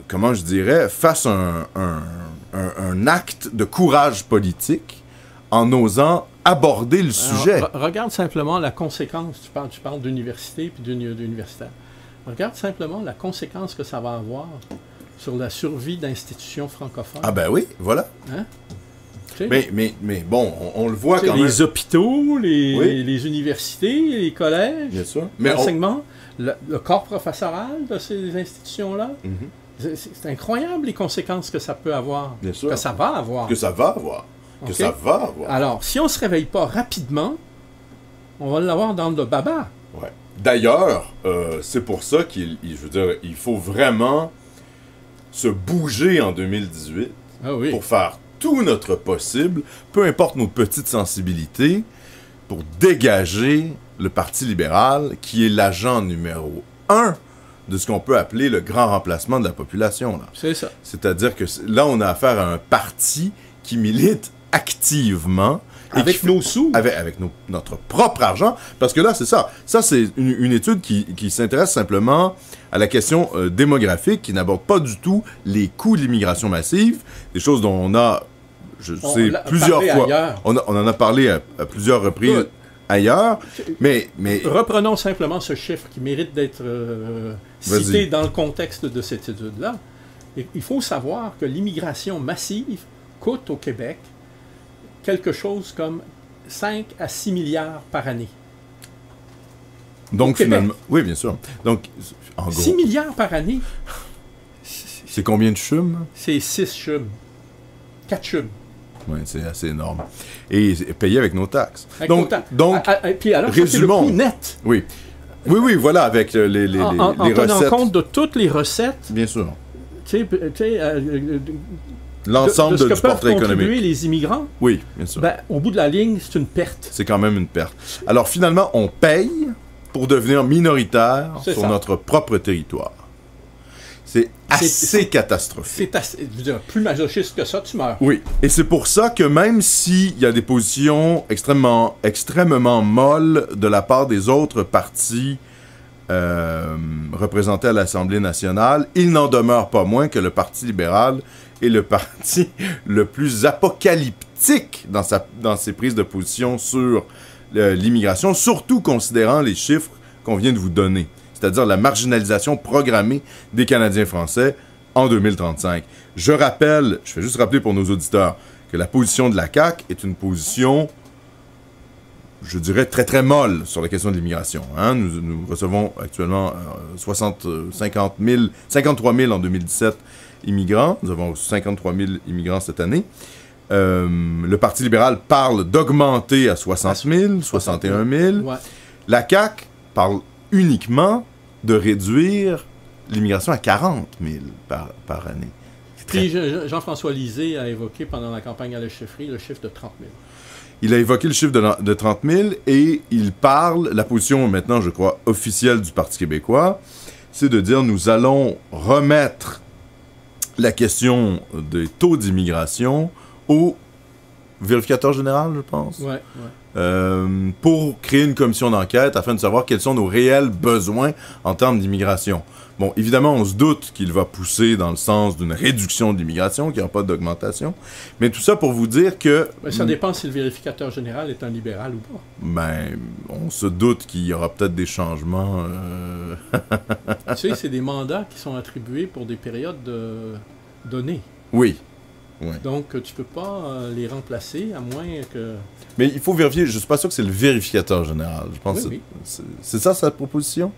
comment je dirais, fassent un acte de courage politique en osant aborder le sujet. Regarde simplement la conséquence. Tu parles d'université puis d'universitaire. Regarde simplement la conséquence que ça va avoir sur la survie d'institutions francophones. Ah ben oui, voilà. Hein? Mais bon, on le voit quand même. Les hôpitaux, les universités, les collèges, bien sûr. l'enseignement, le corps professoral de ces institutions-là. Mm-hmm. C'est incroyable les conséquences que ça peut avoir. Bien sûr. Que ça va avoir. Que ça va avoir. Okay? Que ça va avoir. Alors, si on ne se réveille pas rapidement, on va l'avoir dans le baba. Ouais. D'ailleurs, c'est pour ça qu'il faut vraiment se bouger en 2018 pour faire tout notre possible, peu importe nos petites sensibilités, pour dégager le Parti libéral, qui est l'agent numéro 1 de ce qu'on peut appeler le grand remplacement de la population. C'est ça. C'est-à-dire que là, on a affaire à un parti qui milite activement. Avec nos sous. Avec notre propre argent. Parce que là, c'est ça. Ça, c'est une étude qui s'intéresse simplement à la question démographique, qui n'aborde pas du tout les coûts de l'immigration massive, des choses dont on a, plusieurs fois. On en a parlé à plusieurs reprises ailleurs. Mais reprenons simplement ce chiffre qui mérite d'être cité dans le contexte de cette étude-là. Il faut savoir que l'immigration massive coûte au Québec quelque chose comme 5 à 6 milliards par année. Donc, finalement... Oui, bien sûr. Donc, en gros... 6 milliards par année. C'est combien de chums? C'est 6 chums. 4 chums. Oui, c'est assez énorme. Et payé avec nos taxes. Donc puis alors, ça, c'est le coût net. Oui. Oui, voilà, avec les recettes. En tenant compte de toutes les recettes. Bien sûr. Tu sais, l'ensemble de ce que du portrait peuvent contribuer économique. Les immigrants, oui, bien sûr. Au bout de la ligne, c'est une perte. C'est quand même une perte. Alors finalement, on paye pour devenir minoritaire sur notre propre territoire. C'est assez catastrophique. C'est assez, je veux dire, plus masochiste que ça, tu meurs. Oui, et c'est pour ça que même s'il y a des positions extrêmement molles de la part des autres partis représentés à l'Assemblée nationale, il n'en demeure pas moins que le Parti libéral est le parti le plus apocalyptique dans ses prises de position sur l'immigration, surtout considérant les chiffres qu'on vient de vous donner, c'est-à-dire la marginalisation programmée des Canadiens français en 2035. Je fais juste rappeler pour nos auditeurs que la position de la CAQ est une position, je dirais, très très molle sur la question de l'immigration. Hein? Nous recevons actuellement 53 000 en 2017 immigrants. Nous avons 53 000 immigrants cette année. Le Parti libéral parle d'augmenter à 60 000, 61 000. Ouais. La CAQ parle uniquement de réduire l'immigration à 40 000 par année. Puis Jean-François Lisée a évoqué pendant la campagne à la chefferie le chiffre de 30 000. Il a évoqué le chiffre de 30 000 et il parle, la position maintenant, je crois, officielle du Parti québécois, c'est de dire nous allons remettre la question des taux d'immigration au vérificateur général, je pense. Ouais. Pour créer une commission d'enquête afin de savoir quels sont nos réels besoins en termes d'immigration. Bon, évidemment, on se doute qu'il va pousser dans le sens d'une réduction de l'immigration, qu'il n'y aura pas d'augmentation. Mais tout ça pour vous dire que... Mais ça dépend si le vérificateur général est un libéral ou pas. Ben, on se doute qu'il y aura peut-être des changements. Tu sais, c'est des mandats qui sont attribués pour des périodes données. Oui. Donc, tu peux pas les remplacer, à moins que... Mais il faut vérifier. Je suis pas sûr que c'est le vérificateur général. Je pense que c'est ça, sa proposition?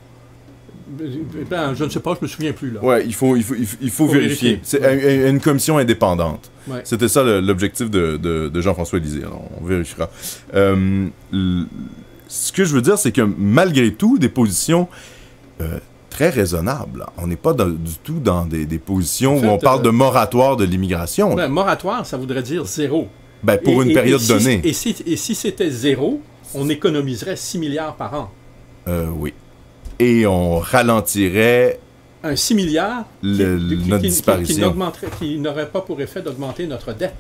Ben, je ne sais pas, je me souviens plus, là. Oui, il faut vérifier. C'est une commission indépendante. Ouais. C'était ça l'objectif de Jean-François Lisée. Alors, on vérifiera. Ce que je veux dire, c'est que malgré tout, des positions... très raisonnable. On n'est pas du tout dans des positions où on parle de moratoire de l'immigration. Ben, moratoire, ça voudrait dire zéro. Ben, pour une période donnée. Et si c'était zéro, on économiserait 6 milliards par an. Oui. Et on ralentirait... Un 6 milliards notre disparition. Qui n'aurait pas pour effet d'augmenter notre dette.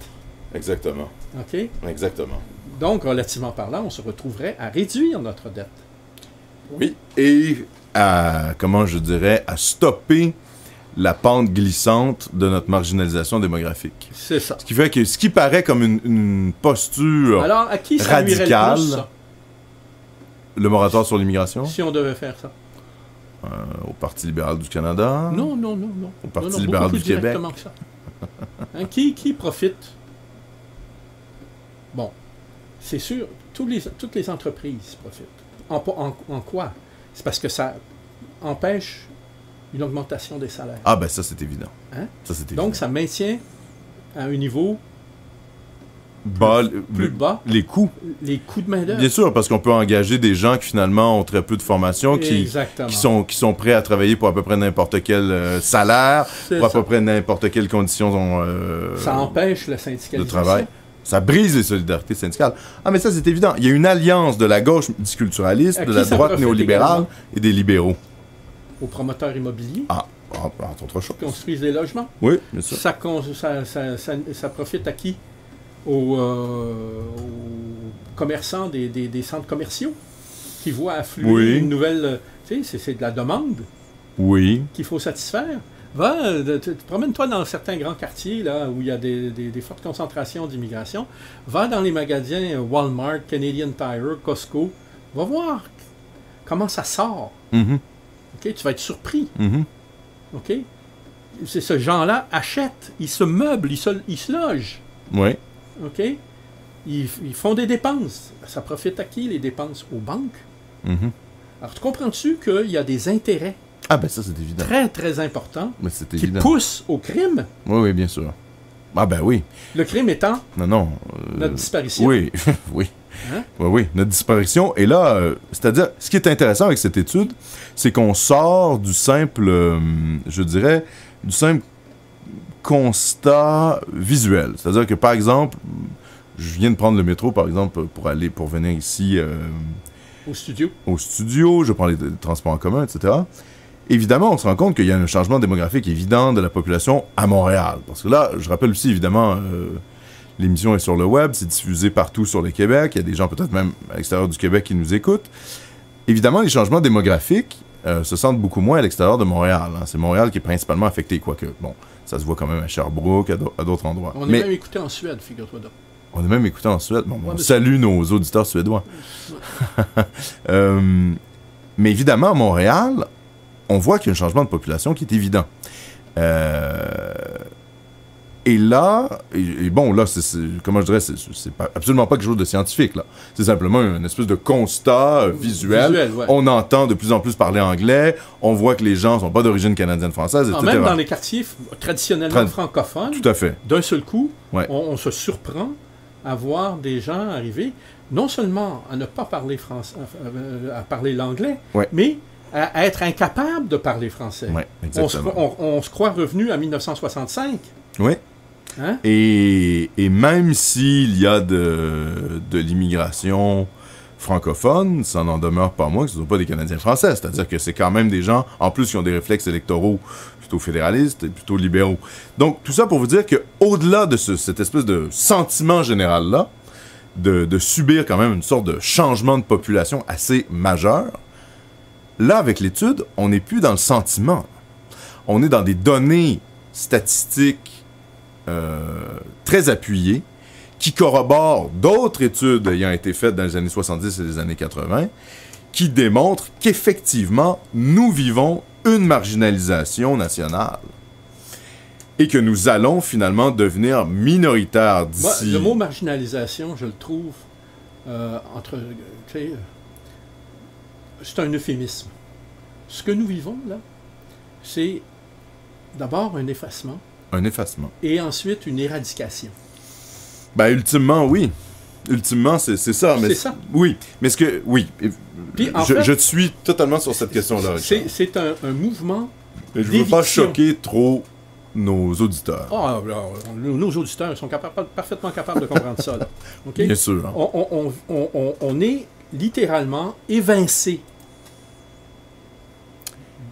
Exactement. OK? Exactement. Donc, relativement parlant, on se retrouverait à réduire notre dette. Oui. Et... à stopper la pente glissante de notre marginalisation démographique. C'est ça. Ce qui fait que ce qui paraît comme une posture alors, à qui ça radicale, le plus, ça? Le moratoire sur l'immigration? Si on devait faire ça. Au Parti libéral du Canada? Non. Au Parti libéral du Québec? Que ça. Hein, qui profite? Bon, c'est sûr, toutes les entreprises profitent. En quoi? C'est parce que ça empêche une augmentation des salaires. Ah, ben ça, c'est évident. Hein? Ça, c'est donc, ça maintient à un niveau plus bas les coûts. Les coûts de main-d'œuvre. Bien sûr, parce qu'on peut engager des gens qui, finalement, ont très peu de formation, qui sont prêts à travailler pour à peu près n'importe quel salaire, pour à peu près n'importe quelle condition ça empêche la syndicalisation. De travail. Ça brise les solidarités syndicales. Ah, mais ça, c'est évident. Il y a une alliance de la gauche multiculturaliste, de la droite néolibérale et des libéraux. aux promoteurs immobiliers. Ah, entre autres choses. Qui construisent des logements. Oui, bien sûr. Ça profite à qui? Aux commerçants des centres commerciaux qui voient affluer une nouvelle... Tu sais, c'est de la demande qu'il faut satisfaire. Promène-toi dans certains grands quartiers là, où il y a des fortes concentrations d'immigration. Va dans les magasins Walmart, Canadian Tire, Costco. Va voir comment ça sort. Okay? Tu vas être surpris. OK? Ce gens-là achètent, ils se meublent, ils se logent. Oui. OK? Ils font des dépenses. Ça profite à qui, les dépenses? Aux banques. Alors, tu comprends-tu qu'il y a des intérêts ah, ben ça, c'est évident. Très, très importants qui évident. Poussent au crime? Oui, bien sûr. Ah, ben oui. Le crime étant notre disparition. Oui, oui. Hein? Oui, notre disparition. Et là, c'est-à-dire, ce qui est intéressant avec cette étude, c'est qu'on sort du simple, je dirais, du simple constat visuel. C'est-à-dire que, par exemple, je viens de prendre le métro, par exemple, pour venir ici... au studio. Au studio, je prends les transports en commun, etc. Évidemment, on se rend compte qu'il y a un changement démographique évident de la population à Montréal. Parce que là, je rappelle aussi, évidemment, l'émission est sur le web, c'est diffusé partout sur le Québec. Il y a des gens peut-être même à l'extérieur du Québec qui nous écoutent. Évidemment, les changements démographiques se sentent beaucoup moins à l'extérieur de Montréal. Hein. C'est Montréal qui est principalement affecté, quoique, bon, ça se voit quand même à Sherbrooke, à d'autres endroits. On est même écouté en Suède, figure-toi donc. On est même écouté en Suède. Bon, on salue nos auditeurs suédois. Mais évidemment, à Montréal, on voit qu'il y a un changement de population qui est évident. Et là, bon, là, comment je dirais, c'est absolument pas quelque chose de scientifique, là. C'est simplement une espèce de constat visuel. Ouais. On entend de plus en plus parler anglais, on voit que les gens sont pas d'origine canadienne-française, etc. Même dans les quartiers traditionnellement francophones, tout à fait. D'un seul coup, on se surprend à voir des gens arriver, non seulement à ne pas parler français, à parler l'anglais, mais à être incapable de parler français. Ouais, exactement. On se croit revenu à 1965. Oui. Hein? Et même s'il y a de l'immigration francophone, ça n'en demeure pas moins que ce ne sont pas des Canadiens français. C'est-à-dire que c'est quand même des gens, en plus, qui ont des réflexes électoraux plutôt fédéralistes et plutôt libéraux. Donc, tout ça pour vous dire qu'au-delà de cette espèce de sentiment général-là, de subir quand même une sorte de changement de population assez majeur, là, avec l'étude, on n'est plus dans le sentiment. On est dans des données statistiques très appuyées qui corroborent d'autres études ayant été faites dans les années 70 et les années 80 qui démontrent qu'effectivement, nous vivons une marginalisation nationale et que nous allons finalement devenir minoritaires d'ici... Le mot marginalisation, je le trouve c'est un euphémisme. Ce que nous vivons, là, c'est d'abord un effacement. Un effacement. Et ensuite, une éradication. Ben, ultimement, oui. Ultimement, c'est ça. C'est ça. Oui. Mais ce que... Oui. Puis, je te suis totalement sur cette question-là. C'est un mouvement je ne veux pas choquer trop nos auditeurs. Ah, nos auditeurs sont parfaitement capables de comprendre ça. Là. Okay? Bien sûr. On est littéralement évincé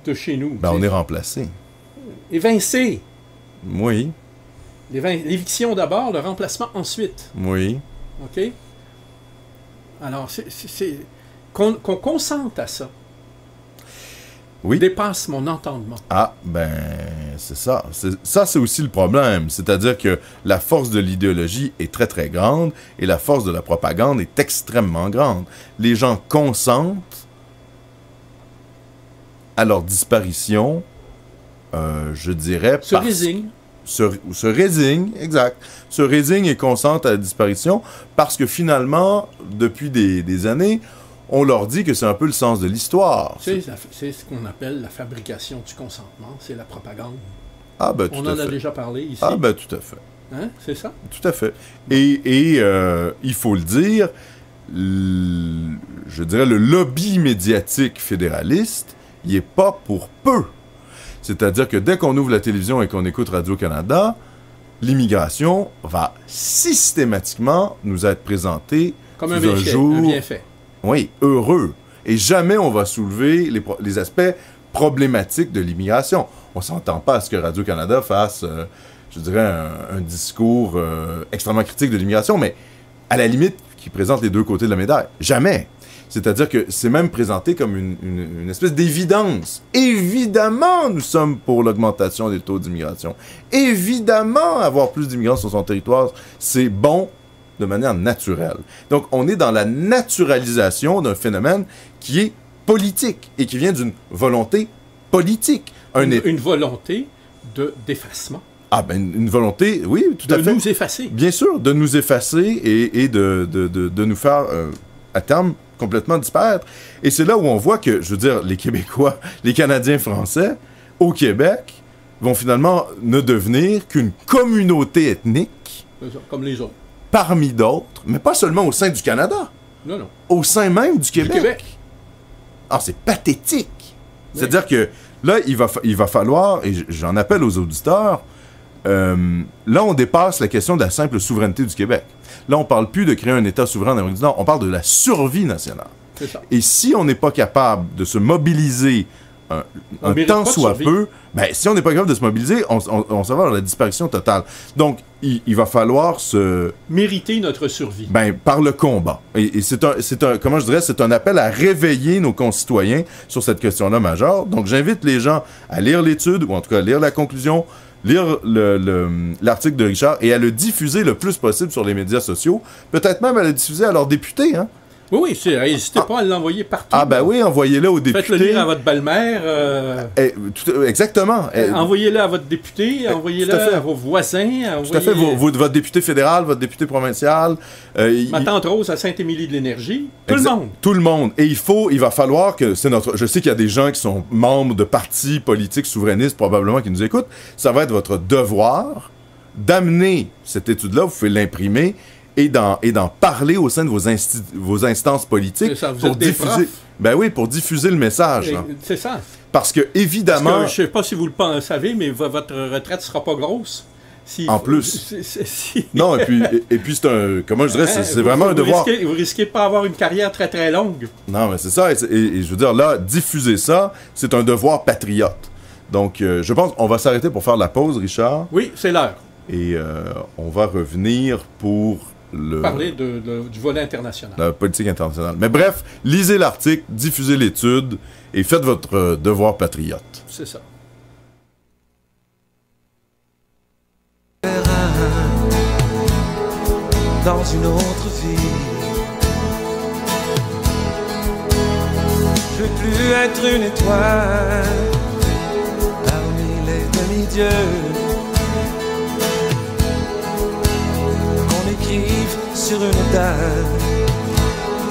de chez nous. Ben, on est remplacé. Évincé. Oui. L'éviction d'abord, le remplacement ensuite. Oui. OK? Alors, qu'on consente à ça. Oui. Dépasse mon entendement. Ah, ben, c'est ça. Ça, c'est aussi le problème. C'est-à-dire que la force de l'idéologie est très, très grande et la force de la propagande est extrêmement grande. Les gens consentent à leur disparition, je dirais... Se résignent. Se résigne, exact. Se résigne et consente à la disparition parce que finalement, depuis des années, on leur dit que c'est un peu le sens de l'histoire. C'est ce qu'on appelle la fabrication du consentement, c'est la propagande. Ah ben, tout on à en fait. a déjà parlé ici. Ah ben, tout à fait. Hein? C'est ça? Tout à fait. Et il faut le dire, je dirais le lobby médiatique fédéraliste, il n'est pas pour peu. C'est-à-dire que dès qu'on ouvre la télévision et qu'on écoute Radio-Canada, l'immigration va systématiquement nous être présentée comme un bienfait. Oui, heureux. Et jamais on va soulever les aspects problématique de l'immigration. On ne s'entend pas à ce que Radio-Canada fasse, je dirais, un discours extrêmement critique de l'immigration, mais à la limite, qui présente les deux côtés de la médaille. Jamais. C'est-à-dire que c'est même présenté comme une espèce d'évidence. Évidemment, nous sommes pour l'augmentation des taux d'immigration. Évidemment, avoir plus d'immigrants sur son territoire, c'est bon de manière naturelle. Donc, on est dans la naturalisation d'un phénomène qui est politique et qui vient d'une volonté politique. Une volonté d'effacement. Ah ben, une volonté, oui, tout à fait. De nous effacer. Bien sûr, de nous effacer et de nous faire, à terme, complètement disparaître. Et c'est là où on voit que, je veux dire, les Québécois, les Canadiens français, au Québec, vont finalement ne devenir qu'une communauté ethnique. Comme les autres. Parmi d'autres, mais pas seulement au sein du Canada. Non, non. Au sein même du Québec. Ah, c'est pathétique. Oui. C'est-à-dire que là, il va falloir, et j'en appelle aux auditeurs, là, on dépasse la question de la simple souveraineté du Québec. Là, on ne parle plus de créer un État souverain d'Amérique du Nord, on parle de la survie nationale. C'est ça. Et si on n'est pas capable de se mobiliser un tant soit peu, ben, si on n'est pas capable de se mobiliser, on s'en va vers la disparition totale. Donc, il va falloir se... mériter notre survie. Ben, par le combat. Et comment je dirais, c'est un appel à réveiller nos concitoyens sur cette question-là majeure. Donc, j'invite les gens à lire l'étude, ou en tout cas, à lire la conclusion, lire l'article de Richard et à le diffuser le plus possible sur les médias sociaux. Peut-être même à le diffuser à leurs députés, hein? Oui, n'hésitez pas à l'envoyer partout. Ah ben oui, envoyez-le aux députés. Faites-le lire à votre belle-mère. Exactement. Envoyez-le à votre député, envoyez-le à vos voisins. Tout à fait, votre député fédéral, votre député provincial. Ma tante Rose à Sainte-Émilie de l'Énergie. Tout le monde. Tout le monde. Et il va falloir que je sais qu'il y a des gens qui sont membres de partis politiques souverainistes probablement qui nous écoutent. Ça va être votre devoir d'amener cette étude-là, vous pouvez l'imprimer, et d'en parler au sein de vos instances politiques ça, pour diffuser. Ben oui, pour diffuser le message. C'est ça. Parce que évidemment, parce que, je sais pas si vous le savez, mais votre retraite sera pas grosse. En plus. Non, et puis c'est un. Comment je dirais, c'est vraiment un devoir. Vous risquez de pas avoir une carrière très très longue. Non, mais c'est ça. Et je veux dire, là, diffuser ça, c'est un devoir patriote. Donc, je pense qu'on va s'arrêter pour faire la pause, Richard. Oui, c'est l'heure. Et on va revenir pour parler du volet international. La politique internationale. Mais bref, lisez l'article, diffusez l'étude et faites votre devoir patriote. C'est ça. Dans une autre vie, je veux plus être une étoile parmi les demi-dieux. Sur une dalle,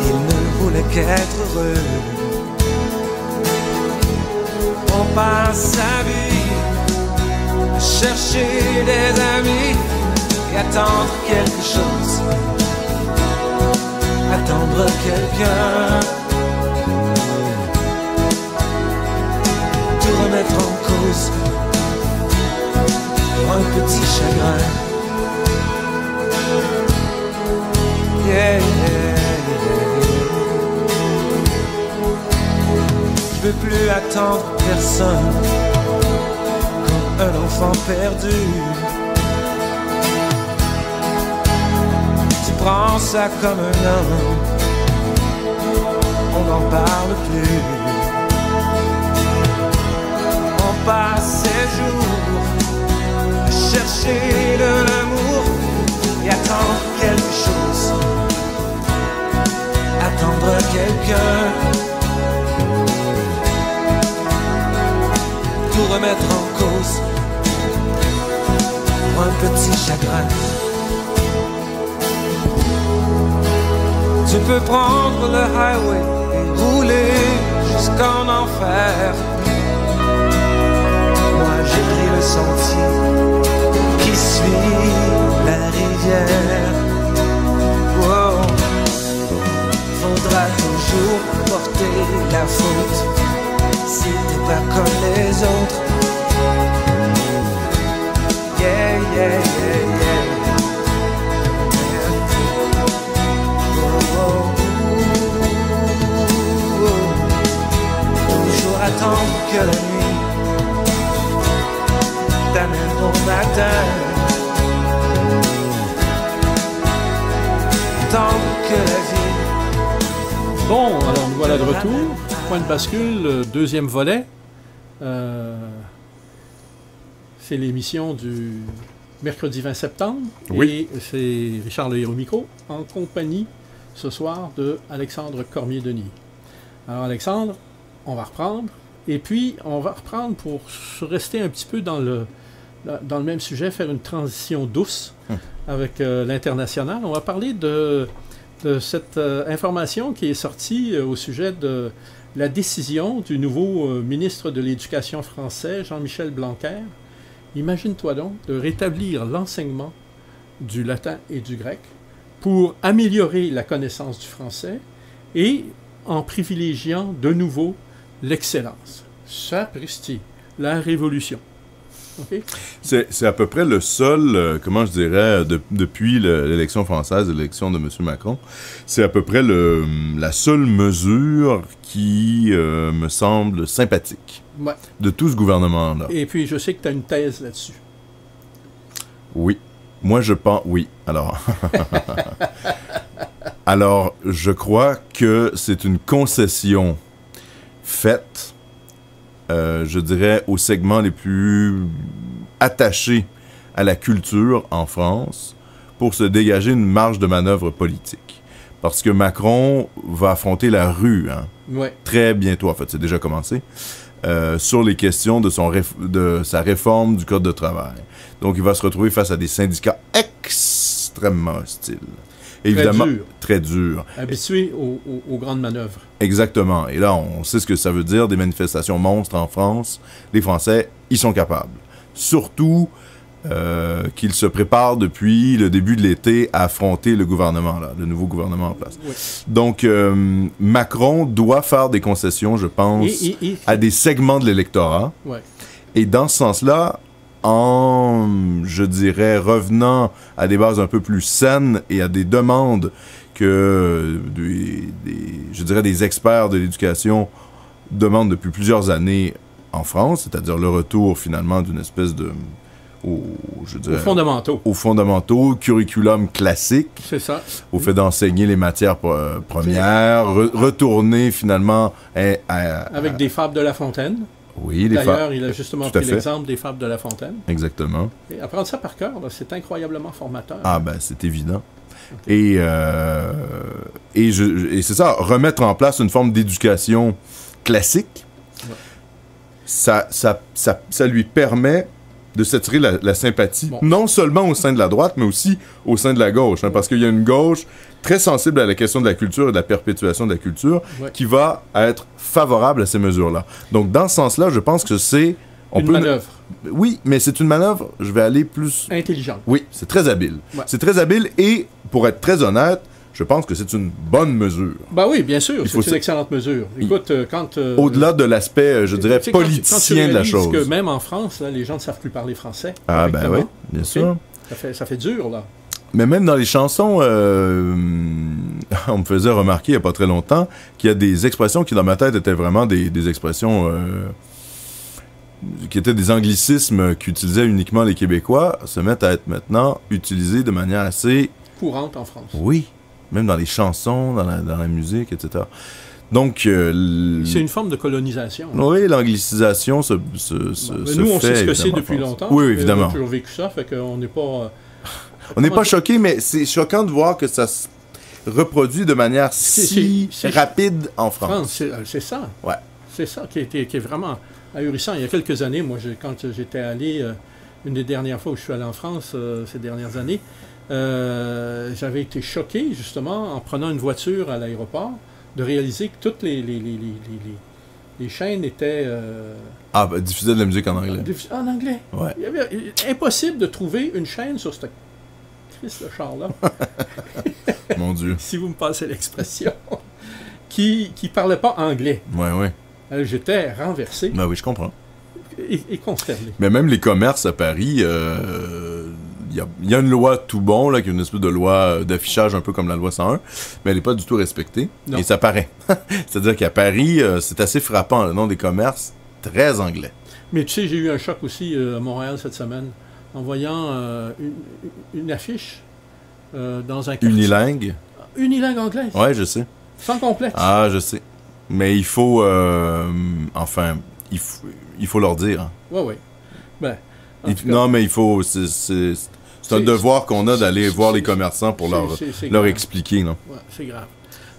il ne voulait qu'être heureux. On passe sa vie à chercher des amis et attendre quelque chose, attendre quelqu'un, tout remettre en cause pour un petit chagrin. Yeah, yeah, yeah. Je veux plus attendre personne comme un enfant perdu. Tu prends ça comme un homme, on n'en parle plus. On passe ses jours à chercher de l'amour et attendre quelque chose, attendre quelqu'un, tout remettre en cause pour un petit chagrin. Tu peux prendre le highway et rouler jusqu'en enfer. Moi j'ai pris le sentier qui suit la rivière. Wow. Faudra toujours porter la faute si t'es pas comme les autres. Yeah, yeah, yeah, yeah. Oh, oh, oh, oh. Toujours attendre que le temps que la vie. Bon, alors nous voilà de retour. Point de bascule, deuxième volet. C'est l'émission du mercredi 20 septembre. Oui. Et c'est Richard Le Héros Micro en compagnie ce soir de Alexandre Cormier-Denis. Alors Alexandre, on va reprendre. Et puis, on va reprendre pour rester un petit peu dans le même sujet, faire une transition douce avec l'international. On va parler de cette information qui est sortie au sujet de la décision du nouveau ministre de l'Éducation français, Jean-Michel Blanquer. Imagine-toi donc de rétablir l'enseignement du latin et du grec pour améliorer la connaissance du français et en privilégiant de nouveau l'excellence. Sapristi, la révolution. Okay? C'est à peu près le seul, comment je dirais, depuis l'élection française, l'élection de M. Macron, c'est à peu près la seule mesure qui me semble sympathique de tout ce gouvernement-là. Et puis, je sais que tu as une thèse là-dessus. Oui. Moi, je pense... Oui. Alors, je crois que c'est une concession faite, je dirais, aux segments les plus attachés à la culture en France pour se dégager une marge de manœuvre politique. Parce que Macron va affronter la rue, très bientôt, en fait, c'est déjà commencé, sur les questions de sa réforme du Code de travail. Donc, il va se retrouver face à des syndicats extrêmement hostiles. Évidemment, très dur. Habitué aux grandes manœuvres. Exactement. Et là, on sait ce que ça veut dire, des manifestations monstres en France. Les Français, ils sont capables. Surtout qu'ils se préparent depuis le début de l'été à affronter le gouvernement, le nouveau gouvernement en place. Oui. Donc, Macron doit faire des concessions, je pense, à des segments de l'électorat. Ouais. Et dans ce sens-là, en, je dirais, revenant à des bases un peu plus saines et à des demandes que, je dirais, des experts de l'éducation demandent depuis plusieurs années en France, c'est-à-dire le retour, finalement, d'une espèce de... aux fondamentaux, curriculum classique. C'est ça. Au fait d'enseigner les matières premières, retourner, finalement... avec des fables de La Fontaine. Oui, d'ailleurs, il a justement pris l'exemple des fables de La Fontaine. Exactement. Et apprendre ça par cœur, c'est incroyablement formateur. Ah ben, c'est évident. Okay. Et c'est ça, remettre en place une forme d'éducation classique, ça lui permet de s'attirer la sympathie, non seulement au sein de la droite, mais aussi au sein de la gauche, parce qu'il y a une gauche très sensible à la question de la culture et de la perpétuation de la culture, qui va être favorable à ces mesures-là. Donc, dans ce sens-là, je pense que c'est... Une manœuvre. Oui, mais c'est une manœuvre, je vais aller plus... Intelligente. Oui, c'est très habile. Ouais. C'est très habile et, pour être très honnête, je pense que c'est une bonne mesure. Ben oui, bien sûr, c'est une excellente mesure. Écoute, quand... au-delà de l'aspect, je dirais, politicien de la chose. Parce que même en France, là, les gens ne savent plus parler français. Ah ben oui, bien sûr. Ça fait dur, là. Mais même dans les chansons, on me faisait remarquer il n'y a pas très longtemps qu'il y a des expressions qui, dans ma tête, étaient vraiment des expressions qui étaient des anglicismes qu'utilisaient uniquement les Québécois, se mettent à être maintenant utilisés de manière assez... courante en France. Oui, même dans les chansons, dans la musique, etc. Donc... c'est une forme de colonisation. Oui, l'anglicisation se nous, fait, on sait ce que c'est depuis longtemps. Oui, évidemment. On a toujours vécu ça, fait qu'on n'est pas... On n'est pas choqué, mais c'est choquant de voir que ça se reproduit de manière si rapide en France. C'est ça. Ouais. C'est ça qui est vraiment ahurissant. Il y a quelques années, moi, quand j'étais allé, une des dernières fois où je suis allé en France ces dernières années, j'avais été choqué, justement, en prenant une voiture à l'aéroport, de réaliser que toutes les chaînes étaient... diffusaient de la musique en anglais. En anglais. Ouais. Il y avait impossible de trouver une chaîne sur ce char-là. Mon Dieu. Si vous me passez l'expression. qui parlait pas anglais. Ouais. Alors, j'étais renversé. Ben oui, je comprends. Et consterné. Mais même les commerces à Paris, il y a une loi tout bon, là, qui est une espèce de loi d'affichage un peu comme la loi 101, mais elle n'est pas du tout respectée. Non. Et ça paraît. C'est-à-dire qu'à Paris, c'est assez frappant, le nom des commerces, très anglais. Mais tu sais, j'ai eu un choc aussi à Montréal cette semaine, en voyant une affiche dans un quartier. Unilingue? unilingue anglaise. Ouais, je sais. Sans complexe. Ah, je sais. Mais il faut... enfin, il faut leur dire. Hein. Oui, oui. Ben, en tout cas, Non, mais il faut... C'est un devoir qu'on a d'aller voir les commerçants pour leur grave. expliquer. Non? Ouais, c'est grave.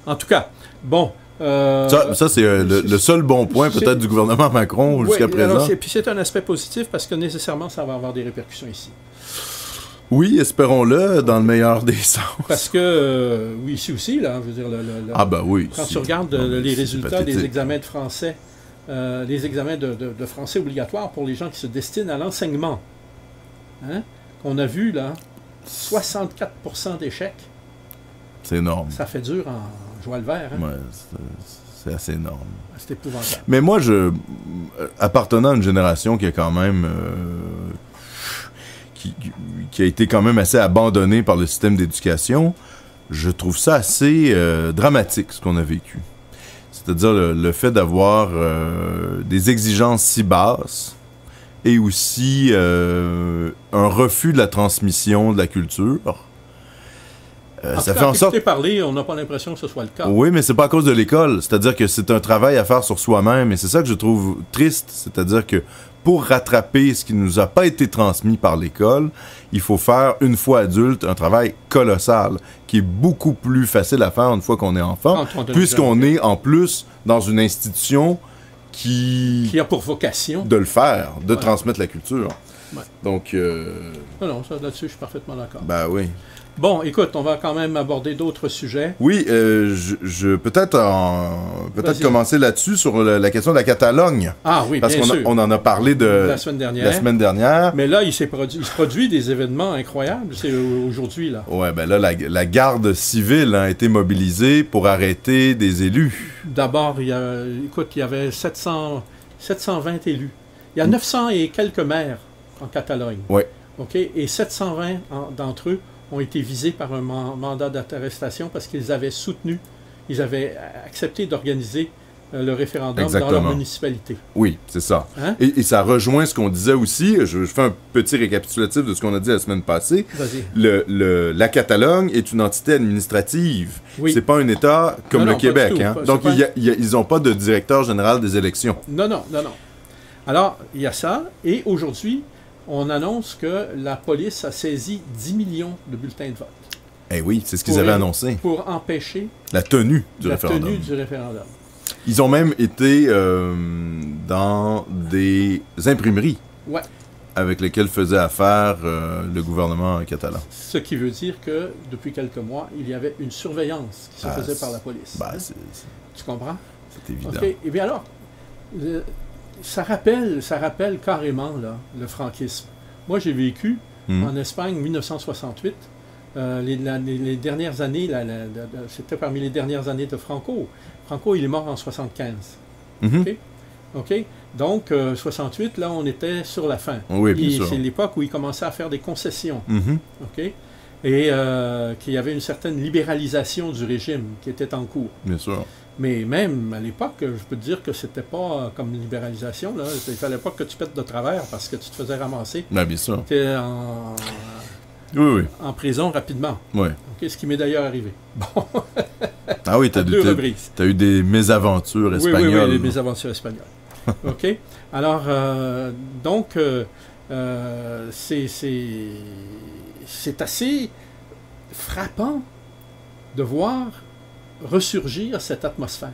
En tout cas, bon... Ça c'est le seul bon point peut-être du gouvernement Macron jusqu'à présent. Puis c'est un aspect positif parce que nécessairement, ça va avoir des répercussions ici. Oui, espérons-le, dans le meilleur des sens. Parce que, oui, ici aussi, là, je veux dire... Ah ben oui. Quand tu regardes les résultats des examens de français, les examens de français obligatoires pour les gens qui se destinent à l'enseignement, hein, qu'on a vu, là, 64% d'échecs. C'est énorme. Ça fait dur en joie le vert. Hein? Ouais, c'est assez énorme. C'est épouvantable. Mais moi, appartenant à une génération qui a quand même... qui a été quand même assez abandonnée par le système d'éducation, je trouve ça assez dramatique, ce qu'on a vécu. C'est-à-dire le fait d'avoir des exigences si basses et aussi un refus de la transmission de la culture. Ça fait en sorte... parler, on n'a pas l'impression que ce soit le cas. Oui, mais c'est pas à cause de l'école. C'est-à-dire que c'est un travail à faire sur soi-même. Et c'est ça que je trouve triste. C'est-à-dire que pour rattraper ce qui ne nous a pas été transmis par l'école, il faut faire, une fois adulte, un travail colossal, qui est beaucoup plus facile à faire une fois qu'on est enfant, puisqu'on est en plus dans une institution qui a pour vocation de le faire, de transmettre la culture. Ouais. Donc... Non, ça, là-dessus, je suis parfaitement d'accord. Ben oui. Bon, écoute, on va quand même aborder d'autres sujets. Oui, peut-être commencer là-dessus sur la question de la Catalogne. Ah oui, parce bien sûr. On en a parlé la semaine dernière. Mais là, il se produit des événements incroyables. C'est aujourd'hui, là. Ouais, ben là, la garde civile a été mobilisée pour arrêter des élus. D'abord, il y avait 720 élus. Il y a 900 et quelques maires en Catalogne. Oui. OK? Et 720 d'entre eux ont été visés par un mandat d'arrestation parce qu'ils avaient soutenu, ils avaient accepté d'organiser le référendum dans leur municipalité. Oui, c'est ça. Hein? Et ça rejoint ce qu'on disait aussi. Je fais un petit récapitulatif de ce qu'on a dit la semaine passée. Vas-y. La Catalogne est une entité administrative. Oui. C'est pas un État comme le Québec. Hein? Donc, ils n'ont pas de directeur général des élections. Non. Alors, il y a ça. Et aujourd'hui, on annonce que la police a saisi 10 millions de bulletins de vote. Eh oui, c'est ce qu'ils avaient annoncé. Pour empêcher la tenue du référendum. Ils ont même été dans des imprimeries avec lesquelles faisait affaire le gouvernement catalan. Ce qui veut dire que depuis quelques mois, il y avait une surveillance qui se faisait par la police. Tu comprends? C'est évident. Okay. Eh bien alors, ça rappelle carrément là, le franquisme. Moi, j'ai vécu en Espagne en 1968. Les dernières années, c'était parmi les dernières années de Franco. Franco, il est mort en 75. OK? Donc, 68, là, on était sur la fin. Oui, bien sûr. C'est l'époque où il commençait à faire des concessions. OK? Et qu'il y avait une certaine libéralisation du régime qui était en cours. Bien sûr. Mais même à l'époque, je peux te dire que c'était pas comme une libéralisation. Là. Il fallait pas que tu pètes de travers parce que tu te faisais ramasser. Ben, bien sûr. Tu étais en prison rapidement. Oui. Okay, ce qui m'est d'ailleurs arrivé. Bon. Ah oui, tu as eu des mésaventures espagnoles. Oui, des mésaventures espagnoles. OK? Alors, donc, c'est assez frappant de voir ressurgir cette atmosphère.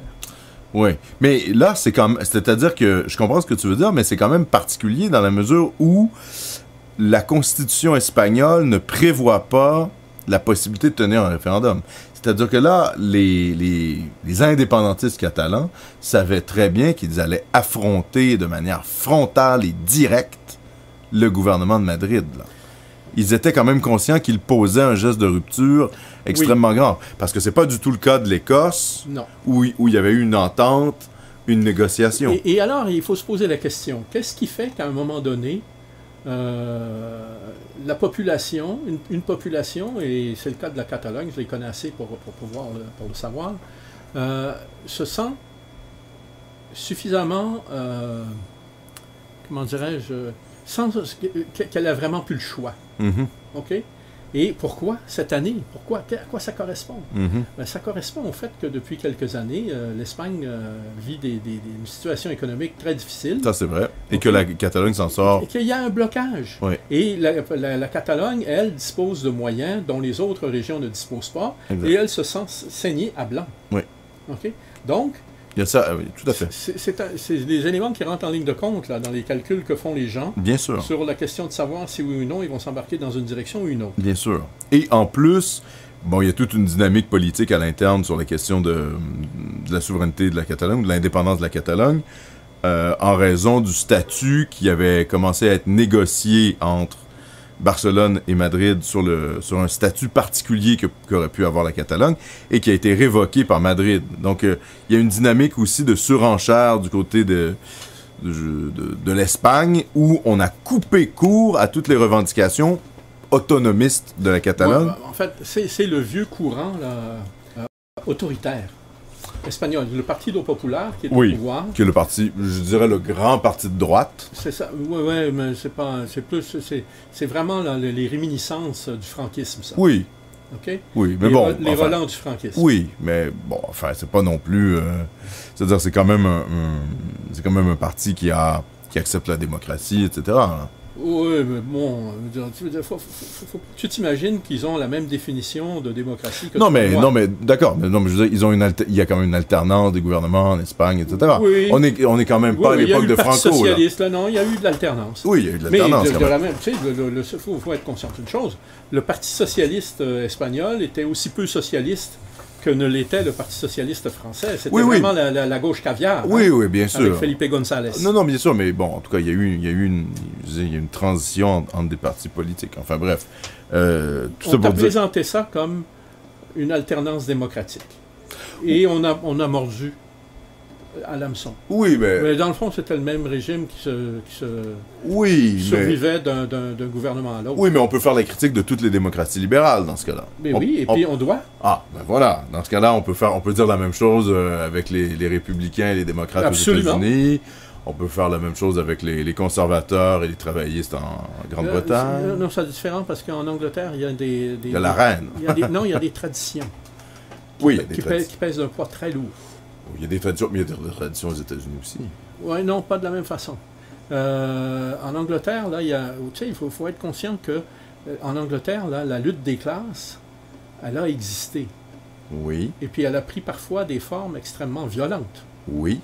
Oui, mais là, c'est-à-dire que je comprends ce que tu veux dire, mais c'est quand même particulier dans la mesure où la Constitution espagnole ne prévoit pas la possibilité de tenir un référendum. C'est-à-dire que là, les indépendantistes catalans savaient très bien qu'ils allaient affronter de manière frontale et directe le gouvernement de Madrid, là. Ils étaient quand même conscients qu'ils posaient un geste de rupture extrêmement grand. Parce que c'est pas du tout le cas de l'Écosse, où il y avait eu une entente, une négociation. Et alors, il faut se poser la question, qu'est-ce qui fait qu'à un moment donné, la population, une population, et c'est le cas de la Catalogne, je les connais assez pour le savoir, se sent suffisamment, comment dirais-je, sans qu'elle a vraiment plus le choix. OK? Et pourquoi cette année? Pourquoi? À quoi ça correspond? Mhm. Ben, ça correspond au fait que depuis quelques années, l'Espagne vit une situation économique très difficile. Ça, c'est vrai. Et que la Catalogne s'en sort. Et qu'il y a un blocage. Oui. Et la Catalogne, elle, dispose de moyens dont les autres régions ne disposent pas. Exact. Et elle se sent saignée à blanc. Oui. OK? Donc, Il y a ça, oui, tout à fait. c'est des éléments qui rentrent en ligne de compte là, dans les calculs que font les gens Bien sûr. sur la question de savoir si oui ou non ils vont s'embarquer dans une direction ou une autre. Bien sûr. Et en plus, bon, il y a toute une dynamique politique à l'interne sur la question de la souveraineté de la Catalogne, de l'indépendance de la Catalogne, en raison du statut qui avait commencé à être négocié entre Barcelone et Madrid sur un statut particulier qu'aurait pu avoir la Catalogne et qui a été révoqué par Madrid. Donc, il y a une dynamique aussi de surenchère du côté de l'Espagne où on a coupé court à toutes les revendications autonomistes de la Catalogne. Ouais, en fait, c'est le vieux courant là, autoritaire espagnol, le Partido Popular qui est au pouvoir. Qui est le parti, je dirais le grand parti de droite. C'est ça, ouais, mais c'est vraiment là, les réminiscences du franquisme, ça. Oui. OK? Oui, mais bon. Les relents du franquisme. Oui, mais bon, enfin, c'est pas non plus. C'est-à-dire, c'est quand même un parti qui accepte la démocratie, etc. Hein. Oui, mais bon, tu t'imagines qu'ils ont la même définition de démocratie que non, mais d'accord, mais je veux dire, il y a quand même une alternance des gouvernements en Espagne, etc. Oui. On est quand même pas à l'époque de Franco. Socialiste, là, non, il y a eu de l'alternance. Oui, il y a eu de l'alternance. Mais tu sais, faut être conscient d'une chose. Le Parti socialiste espagnol était aussi peu socialiste que ne l'était le Parti socialiste français. C'était vraiment la gauche caviar. Oui, oui, bien sûr. Avec Felipe González. Non, bien sûr, mais bon, en tout cas, il y a eu une transition entre des partis politiques. Enfin, bref. On t'a présenté ça comme une alternance démocratique. Et on a mordu à l'hameçon. Oui, mais dans le fond, c'était le même régime qui survivait d'un gouvernement à l'autre. Oui, mais on peut faire la critique de toutes les démocraties libérales dans ce cas-là. Mais puis on doit. Ah, ben voilà. Dans ce cas-là, on peut dire la même chose avec les républicains et les démocrates Absolument. aux États-Unis. On peut faire la même chose avec les conservateurs et les travaillistes en Grande-Bretagne. Non, c'est différent parce qu'en Angleterre, il y a des... Il y a la reine. Il y a des traditions. Qui pèsent un poids très lourd. Il y a des traditions, mais il y a des traditions aux États-Unis aussi. Oui, non, pas de la même façon. En Angleterre, là, il faut être conscient que en Angleterre, là, la lutte des classes, elle a existé. Oui. Et puis elle a pris parfois des formes extrêmement violentes. Oui.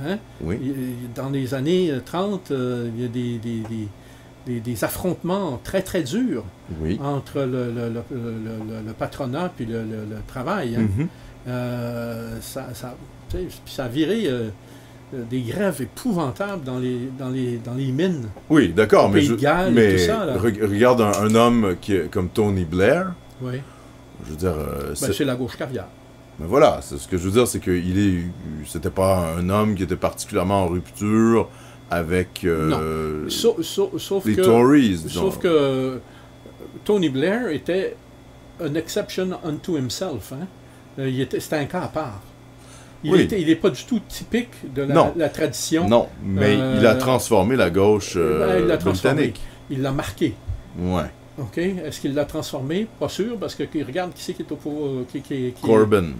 Hein? Oui. Dans les années 30, il y a des affrontements très, très durs entre le patronat puis le travail. Hein? Mm-hmm. Ça a viré des grèves épouvantables dans les mines. Oui, d'accord, mais tout ça, là. Regarde un homme comme Tony Blair. Oui. Je veux dire, c'est la gauche caviar. Mais voilà, ce que je veux dire, c'est que c'était pas un homme qui était particulièrement en rupture avec sauf les que, Tories. Sauf que Tony Blair était an exception unto himself. Hein? C'était un cas à part. Il n'est pas du tout typique de la tradition. Non, mais il a transformé la gauche britannique. Il l'a marqué. Ouais. OK. Est-ce qu'il l'a transformé? Pas sûr, parce que regarde qui c'est qui est au pouvoir. Corbyn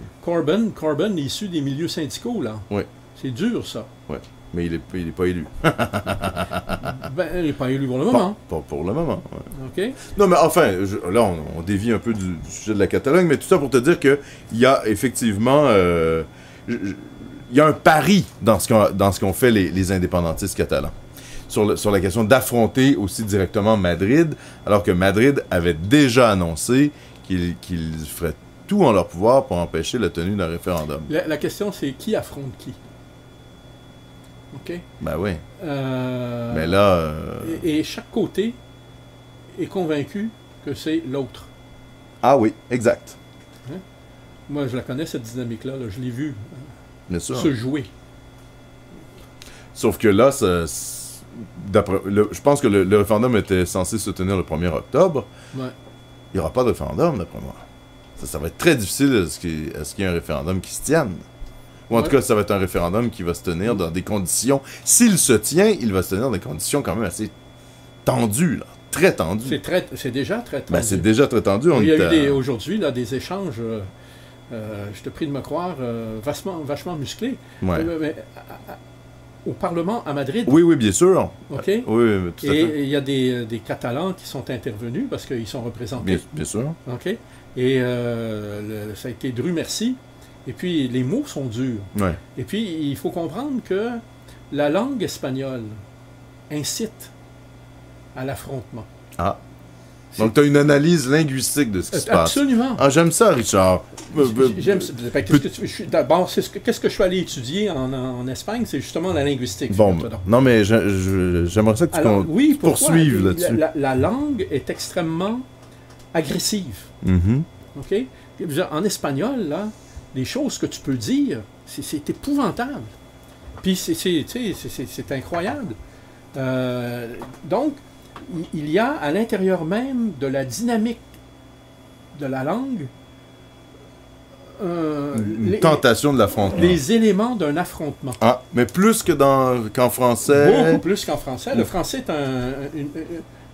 est issu des milieux syndicaux, là. Oui. C'est dur, ça. Oui. Mais il n'est pas élu. Il n'est pas élu pour le moment. Pas pour le moment. Ouais. OK. Non, mais enfin, là, on dévie un peu du sujet de la Catalogne, mais tout ça pour te dire qu'il y a effectivement... il y a un pari dans ce qu'ont fait les indépendantistes catalans. Sur la question d'affronter aussi directement Madrid, alors que Madrid avait déjà annoncé qu'ils feraient tout en leur pouvoir pour empêcher la tenue d'un référendum. La question, c'est qui affronte qui? OK? Ben oui. Mais là... Et chaque côté est convaincu que c'est l'autre. Ah oui, exact. Hein? Moi, je la connais, cette dynamique-là. Là. Je l'ai vue se jouer. Sauf que là, je pense que le référendum était censé se tenir le 1er octobre. Ouais. Il n'y aura pas de référendum, d'après moi. Ça va être très difficile à ce qu'il y ait un référendum qui se tienne. Ou en tout cas, ça va être un référendum qui va se tenir dans des conditions... S'il se tient, il va se tenir dans des conditions quand même assez tendues, là. très tendu. C'est déjà très tendu. Ben, c'est déjà très tendu. Il y a eu aujourd'hui des échanges, je te prie de me croire, vachement musclés. Ouais. Au Parlement à Madrid. Oui, oui, bien sûr. OK? Oui, tout à fait. Et il y a des Catalans qui sont intervenus parce qu'ils sont représentés. Bien sûr. OK? Et ça a été Dru merci. Et puis, les mots sont durs. Ouais. Et puis, il faut comprendre que la langue espagnole incite à l'affrontement. Ah. Donc, tu as une analyse linguistique de ce qui se passe. Absolument. Ah, j'aime ça, Richard. J'aime ça. D'abord, qu'est-ce que je suis allé étudier en Espagne? C'est justement la linguistique. Bon, non, mais j'aimerais ça que tu poursuives là-dessus. La langue est extrêmement agressive. OK? En espagnol, là, les choses que tu peux dire, c'est épouvantable. Puis c'est incroyable. Donc, il y a à l'intérieur même de la dynamique de la langue une tentation de l'affrontement. Les éléments d'un affrontement. Ah, mais plus qu'en français. Beaucoup plus qu'en français. Le français est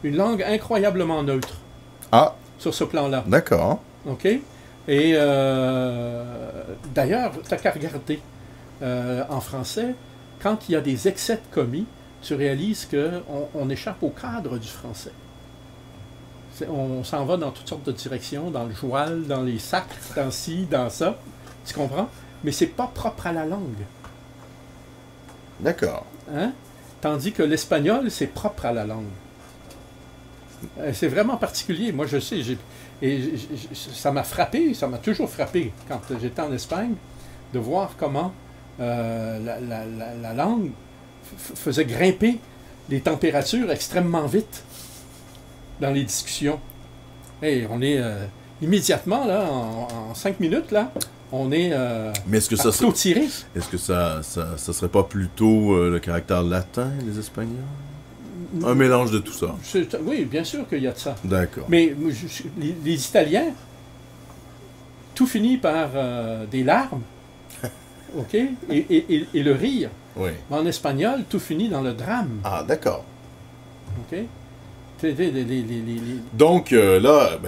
une langue incroyablement neutre. Ah. Sur ce plan-là. D'accord. OK? Et d'ailleurs, tu n'as qu'à regarder en français, quand il y a des excès de commis, tu réalises qu'on échappe au cadre du français. On s'en va dans toutes sortes de directions, dans le joual, dans les sacres, dans ci, dans ça. Tu comprends? Mais c'est pas propre à la langue. D'accord. Hein? Tandis que l'espagnol, c'est propre à la langue. C'est vraiment particulier. Moi, je sais, ça m'a frappé, ça m'a toujours frappé quand j'étais en Espagne, de voir comment la langue faisait grimper les températures extrêmement vite dans les discussions. Hey, on est immédiatement, là, en 5 minutes, là, on est mais est-ce que ça tiré. Est-ce que ça serait pas plutôt le caractère latin, les Espagnols? Un mélange de tout ça. Oui, bien sûr qu'il y a de ça. D'accord. Mais les Italiens, tout finit par des larmes, OK? Et le rire. Oui. En espagnol, tout finit dans le drame. Ah, d'accord. OK? Donc, là,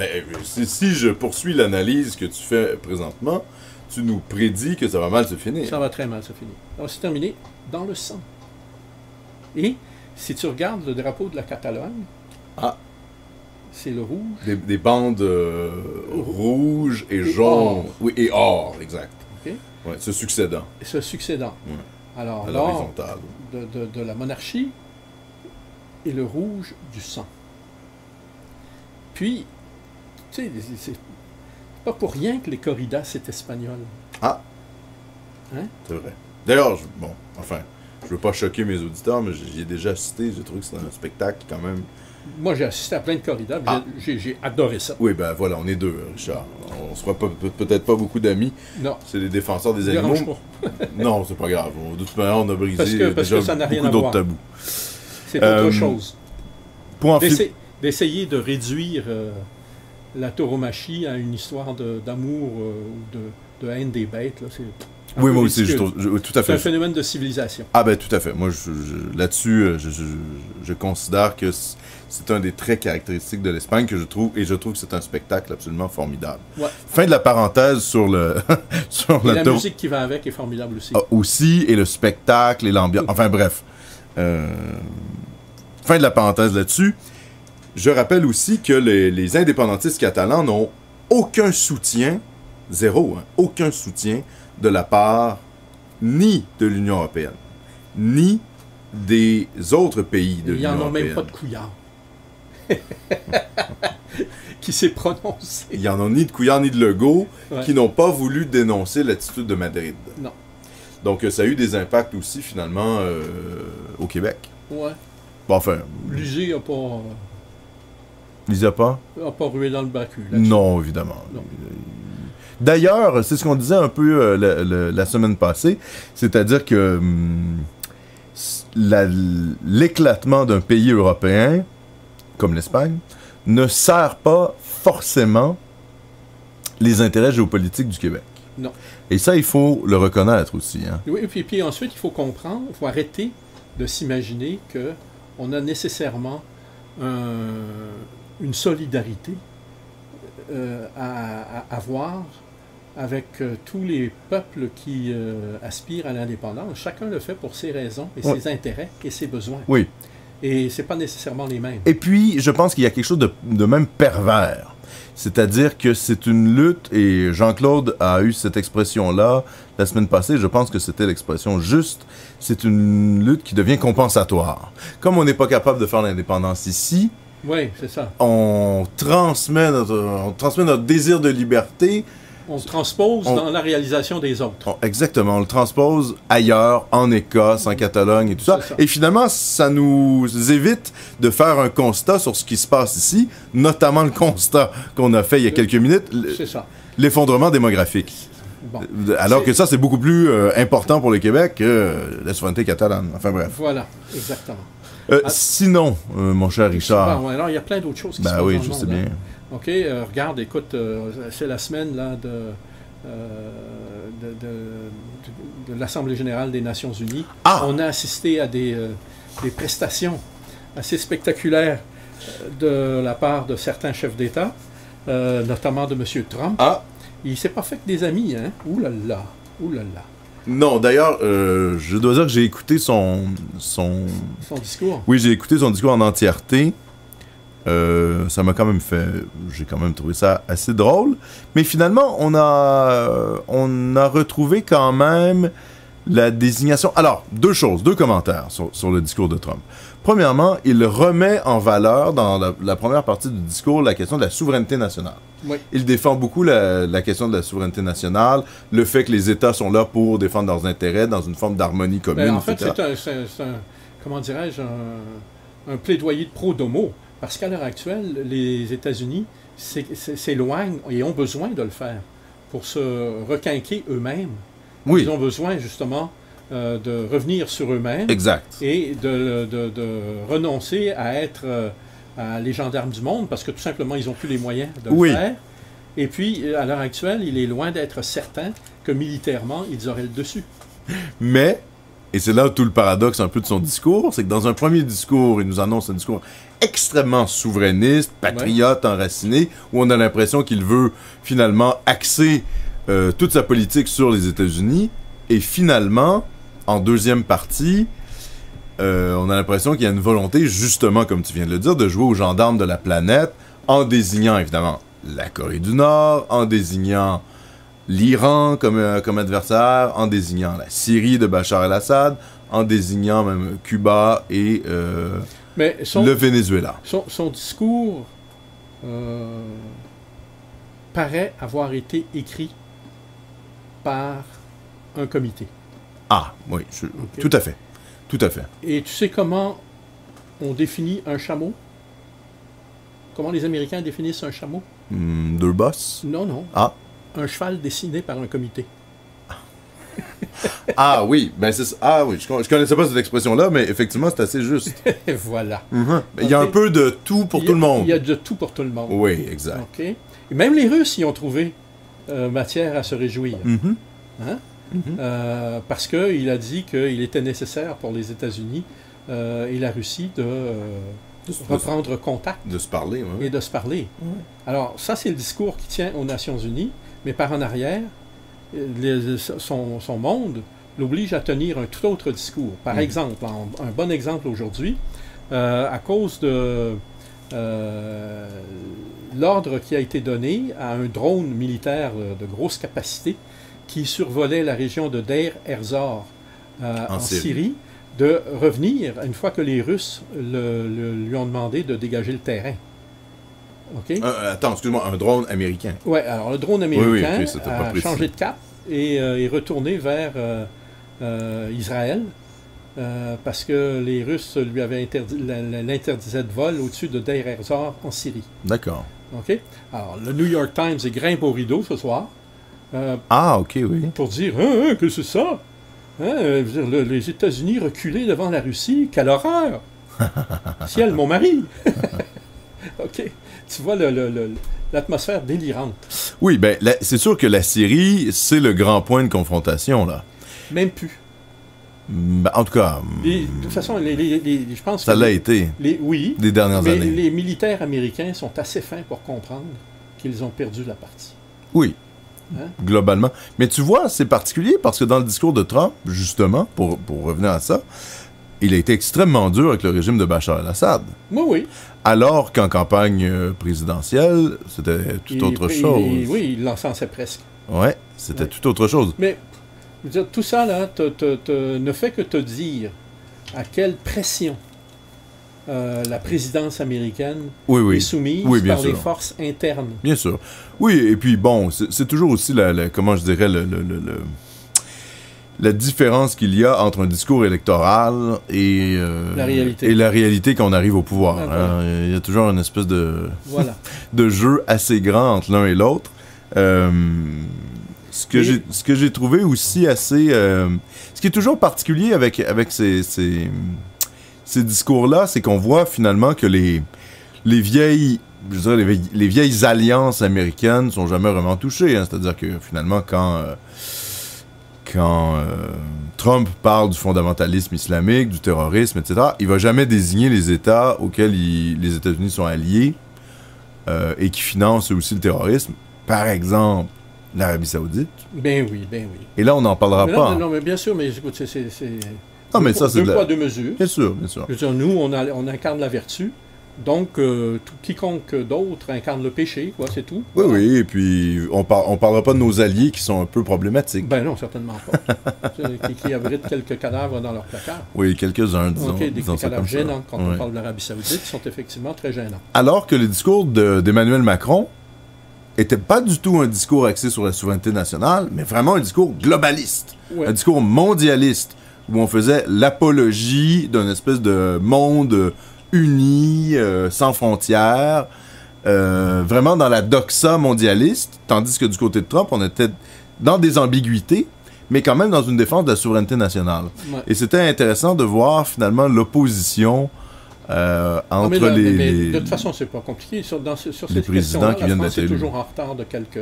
si je poursuis l'analyse que tu fais présentement, tu nous prédis que ça va mal se finir. Ça va très mal se finir. Donc, c'est terminé dans le sang. Et si tu regardes le drapeau de la Catalogne, c'est le rouge. Des bandes rouges et jaunes. Oui, et or, exact. Okay. Ouais, se succédant. Ouais. Alors, l'or de la monarchie et le rouge du sang. Puis, tu sais, c'est pas pour rien que les corridas, c'est espagnol. Ah! Hein? C'est vrai. D'ailleurs, je veux pas choquer mes auditeurs, mais j'y ai déjà assisté. J'ai trouvé que c'était un spectacle quand même. Moi, j'ai assisté à plein de corridas, j'ai adoré ça. Oui, ben voilà, on est deux, Richard. On se fera peut-être pas beaucoup d'amis. Non. C'est les défenseurs des animaux. Non, c'est pas grave. De toute manière, on a brisé parce que ça n'a rien beaucoup d'autres tabous. C'est autre chose. Pour d'essayer de réduire la tauromachie à une histoire d'amour ou de haine des bêtes, là, c'est... Oui, moi aussi, tout à fait. C'est un phénomène de civilisation. Ah ben tout à fait. Moi, là-dessus, je considère que c'est un des traits caractéristiques de l'Espagne que je trouve que c'est un spectacle absolument formidable. Ouais. Fin de la parenthèse sur le... la musique qui va avec est formidable aussi. Aussi, et le spectacle, et l'ambiance, enfin bref. Fin de la parenthèse là-dessus. Je rappelle aussi que les indépendantistes catalans n'ont aucun soutien, zéro, aucun soutien de la part ni de l'Union européenne, ni des autres pays de l'Union européenne. Il n'y en a même pas de couillard qui s'est prononcé. Il n'y en a ni de couillard ni de Legault qui n'ont pas voulu dénoncer l'attitude de Madrid. Non. Donc ça a eu des impacts aussi finalement au Québec. Ouais. Bon, enfin... L'UG n'a pas... Ils n'ont pas? N'a pas rué dans le bacu. Non, évidemment. Non. D'ailleurs, c'est ce qu'on disait un peu la semaine passée, c'est-à-dire que l'éclatement d'un pays européen, comme l'Espagne, ne sert pas forcément les intérêts géopolitiques du Québec. Non. Et ça, il faut le reconnaître aussi. Hein. Oui, et puis ensuite, il faut comprendre, il faut arrêter de s'imaginer qu'on a nécessairement une solidarité à avoir avec tous les peuples qui aspirent à l'indépendance. Chacun le fait pour ses raisons et ses intérêts et ses besoins. Oui. Et c'est pas nécessairement les mêmes. Et puis, je pense qu'il y a quelque chose de même pervers. C'est-à-dire que c'est une lutte, et Jean-Claude a eu cette expression-là la semaine passée, je pense que c'était l'expression juste, c'est une lutte qui devient compensatoire. Comme on n'est pas capable de faire l'indépendance ici, oui, c'est ça. On transmet notre désir de liberté. On le transpose dans la réalisation des autres. Exactement, on le transpose ailleurs, en Écosse, en Catalogne et tout ça. Et finalement, ça nous évite de faire un constat sur ce qui se passe ici, notamment le constat qu'on a fait il y a quelques minutes, l'effondrement démographique. Bon. Alors que ça, c'est beaucoup plus important pour le Québec que la souveraineté catalane. Enfin bref. Voilà, exactement. Sinon, mon cher Richard... Bon, alors, il y a plein d'autres choses qui se passent dans le monde. Oui, je sais bien. OK, regarde, écoute, c'est la semaine là, de l'Assemblée générale des Nations unies. Ah! On a assisté à des prestations assez spectaculaires de la part de certains chefs d'État, notamment de M. Trump. Ah! Il ne s'est pas fait que des amis, hein? Ouh là là, ouh là là. Non, d'ailleurs, je dois dire que j'ai écouté son discours. Oui, j'ai écouté son discours en entièreté. Ça m'a quand même fait... J'ai quand même trouvé ça assez drôle. Mais finalement, on a retrouvé quand même la désignation... Alors, deux commentaires sur le discours de Trump. Premièrement, il remet en valeur, dans la première partie du discours, la question de la souveraineté nationale. Oui. Il défend beaucoup la question de la souveraineté nationale, le fait que les États sont là pour défendre leurs intérêts dans une forme d'harmonie commune, en fait, etc. c'est un comment dirais-je, un plaidoyer de pro-domo. Parce qu'à l'heure actuelle, les États-Unis s'éloignent et ont besoin de le faire pour se requinquer eux-mêmes. Oui. Ils ont besoin justement de revenir sur eux-mêmes. Exact. Et de renoncer à être les gendarmes du monde parce que tout simplement, ils n'ont plus les moyens de le faire. Et puis, à l'heure actuelle, il est loin d'être certain que militairement, ils auraient le dessus. Mais, et c'est là tout le paradoxe un peu de son discours, c'est que dans un premier discours, il nous annonce un discours extrêmement souverainiste, patriote, enraciné, où on a l'impression qu'il veut finalement axer toute sa politique sur les États-Unis. Et finalement, en deuxième partie, on a l'impression qu'il y a une volonté, justement, comme tu viens de le dire, de jouer aux gendarmes de la planète, en désignant évidemment la Corée du Nord, en désignant l'Iran comme adversaire, en désignant la Syrie de Bachar el-Assad, en désignant même Cuba et le Venezuela. Son discours paraît avoir été écrit par un comité. Ah, oui, tout à fait. Tout à fait. Et tu sais comment on définit un chameau? Comment les Américains définissent un chameau? Deux bosses? Non, non. Ah. Un cheval dessiné par un comité. Ah oui, ben c'est ça. Ah oui, je connaissais pas cette expression-là, mais effectivement, c'est assez juste. Voilà. Il y a un peu de tout pour tout le monde. Il y a de tout pour tout le monde. Oui, exact. Okay. Et même les Russes y ont trouvé matière à se réjouir. Hein? Parce qu'il a dit qu'il était nécessaire pour les États-Unis et la Russie de reprendre contact. De se parler, oui. Et de se parler. Alors, ça, c'est le discours qui tient aux Nations unies, mais par en arrière, son monde l'oblige à tenir un tout autre discours. Par exemple, un bon exemple aujourd'hui, à cause de l'ordre qui a été donné à un drone militaire de grosse capacité qui survolait la région de Deir ez-Zor en Syrie, de revenir une fois que les Russes lui ont demandé de dégager le terrain. Okay? Attends, excuse-moi, un drone américain. Oui, alors le drone américain a changé de cap et est retourné vers Israël parce que les Russes lui avaient l'interdisaient de vol au-dessus de Deir ez-Zor en Syrie. D'accord. OK? Alors, le New York Times est grimpe au rideau ce soir. OK, oui. Pour dire, que c'est ça? Les États-Unis reculés devant la Russie, quelle horreur! Ciel, mon mari! OK. Tu vois l'atmosphère délirante. Oui, ben c'est sûr que la Syrie, c'est le grand point de confrontation, là. Même plus. Ben, en tout cas, De toute façon, je pense ça que l'a été oui, des dernières mais années. les militaires américains sont assez fins pour comprendre qu'ils ont perdu la partie. Oui, Hein? globalement. Mais tu vois, c'est particulier parce que dans le discours de Trump, justement, pour revenir à ça, il a été extrêmement dur avec le régime de Bachar el-Assad. Oui, oui. Alors qu'en campagne présidentielle, c'était tout autre chose. Oui, il l'encensait presque. Ouais, c'était Ouais. tout autre chose. Mais je veux dire, tout ça là, ne fait que te dire à quelle pression la présidence américaine Oui, est oui. soumise Oui, bien par les sûr. forces internes. Bien sûr. Oui, et puis bon, c'est toujours aussi comment je dirais, la différence qu'il y a entre un discours électoral et la réalité quand on arrive au pouvoir. Ah, voilà. Hein. Il y a toujours une espèce Voilà. de jeu assez grand entre l'un et l'autre. Ce que j'ai trouvé aussi assez... ce qui est toujours particulier avec ces discours-là, c'est qu'on voit finalement que les vieilles... Je dirais, les vieilles alliances américaines sont jamais vraiment touchées. Hein. C'est-à-dire que finalement, quand Trump parle du fondamentalisme islamique, du terrorisme, etc., il va jamais désigner les États auxquels les États-Unis sont alliés et qui financent aussi le terrorisme. Par exemple, l'Arabie Saoudite. Ben oui, ben oui. Et là, on n'en parlera Mais pas. non, mais bien sûr, mais écoute, c'est Non, mais ça, c'est deux poids, deux mesures. Bien sûr, bien sûr. Je veux dire, nous, on incarne la vertu. Donc, quiconque d'autre incarne le péché, quoi, c'est tout. Oui, oui, et puis on parlera pas de nos alliés qui sont un peu problématiques. Ben non, certainement pas. qui abritent quelques cadavres dans leur placard. Oui, quelques-uns, disons. OK, des disons ça cadavres comme ça. gênants, quand on Ouais. parle de l'Arabie Saoudite, qui sont effectivement très gênants. Alors que le discours d'Emmanuel Macron était pas du tout un discours axé sur la souveraineté nationale, mais vraiment un discours globaliste, Ouais. un discours mondialiste, où on faisait l'apologie d'un espèce de monde uni, sans frontières, vraiment dans la doxa mondialiste, tandis que du côté de Trump, on était dans des ambiguïtés, mais quand même dans une défense de la souveraineté nationale. Ouais. Et c'était intéressant de voir finalement l'opposition entre mais là, mais les... de toute façon, c'est pas compliqué. Sur cette les présidents question-là, qui viennent la d'être France est élus. toujours en retard de quelques...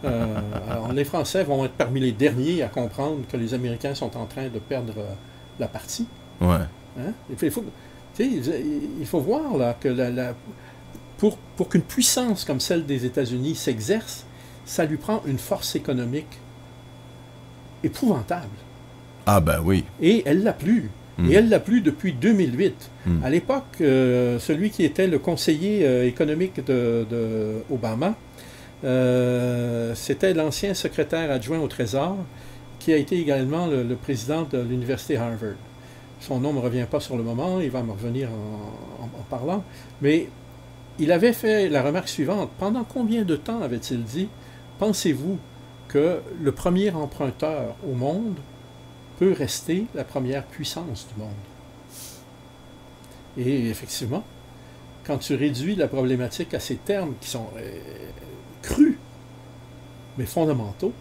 alors, les Français vont être parmi les derniers à comprendre que les Américains sont en train de perdre la partie. Ouais. Hein? Il faut voir là, que pour qu'une puissance comme celle des États-Unis s'exerce, ça lui prend une force économique épouvantable. Ah ben oui. Et elle l'a plus. Mm. Et elle l'a plus depuis 2008. Mm. À l'époque, celui qui était le conseiller économique de Obama, c'était l'ancien secrétaire adjoint au Trésor, qui a été également le président de l'université Harvard. Son nom ne me revient pas sur le moment, il va me revenir en parlant, mais il avait fait la remarque suivante. Pendant combien de temps, avait-il dit, pensez-vous que le premier emprunteur au monde peut rester la première puissance du monde? Et effectivement, quand tu réduis la problématique à ces termes qui sont crus, mais fondamentaux,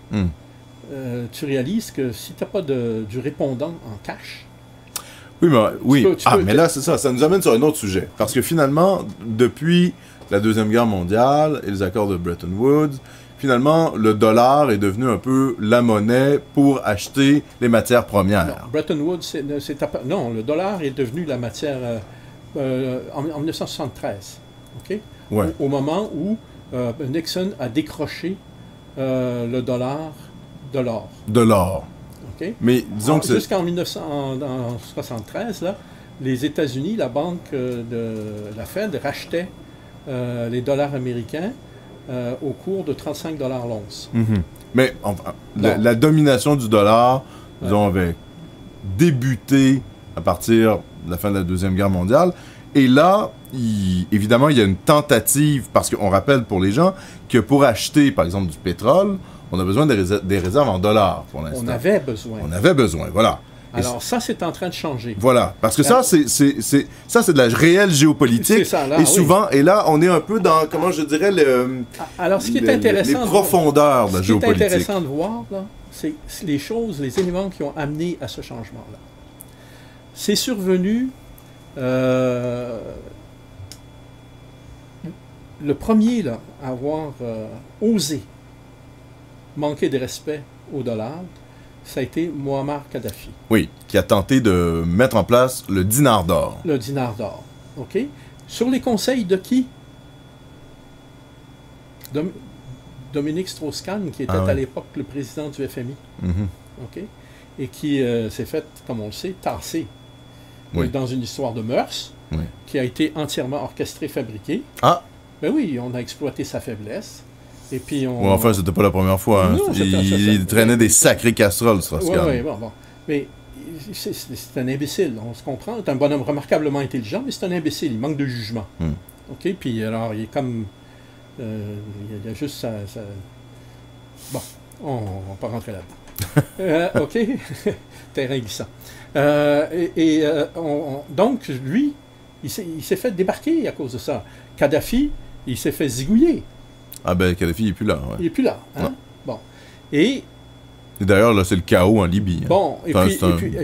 tu réalises que si tu n'as pas du répondant en cash, Oui, mais peux- là, c'est ça. Ça nous amène sur un autre sujet. Parce que finalement, depuis la Deuxième Guerre mondiale et les accords de Bretton Woods, finalement, le dollar est devenu un peu la monnaie pour acheter les matières premières. Bretton Woods, non, le dollar est devenu la matière en 1973, ok? Ouais. Au moment où Nixon a décroché le dollar de l'or. De l'or. ok? Mais disons que c'est... Jusqu'en 1973, là, les États-Unis, la banque de la Fed rachetait les dollars américains au cours de 35 $ l'once. Mhm. Mais enfin, la domination du dollar, disons, avait débuté à partir de la fin de la Deuxième Guerre mondiale. Et là, évidemment, il y a une tentative, parce qu'on rappelle pour les gens que pour acheter, par exemple, du pétrole, on a besoin des réserves en dollars pour l'instant. On avait besoin. On avait besoin, voilà. Alors ça, c'est en train de changer. Voilà, parce que ça, c'est de la réelle géopolitique. C'est ça, là, et oui. souvent, et là, on est un peu dans, comment je dirais, Alors, ce qui est intéressant, les profondeurs de la ce qui est géopolitique. intéressant de voir, là, c'est les choses, les éléments qui ont amené à ce changement-là. C'est survenu le premier là, à avoir osé manquer de respect au dollar, ça a été Muammar Kadhafi. Oui, qui a tenté de mettre en place le dinar d'or. Le dinar d'or. OK? Sur les conseils de qui? Dominique Strauss-Kahn, qui était à l'époque le président du FMI. OK? Et qui s'est fait, comme on le sait, tasser dans une histoire de mœurs qui a été entièrement orchestrée, fabriquée. Ah! Ben oui, on a exploité sa faiblesse. Et puis on... Ouais, enfin, c'était pas la première fois. Hein. Non, il traînait des sacrées casseroles, Strauss-Kahn. Oui, bon. Mais c'est un imbécile, on se comprend. C'est un bonhomme remarquablement intelligent, mais c'est un imbécile. Il manque de jugement. OK? Puis alors, il est comme... il y a juste ça... Bon, on va pas rentrer là-dedans. OK? Terrain glissant. Donc, lui, il s'est fait débarquer à cause de ça. Kadhafi, il s'est fait zigouiller. Ah ben, Kadhafi, il n'est plus là. Ouais. Il n'est plus là. Hein? Bon. Et d'ailleurs, là, c'est le chaos en Libye. Hein. Bon, et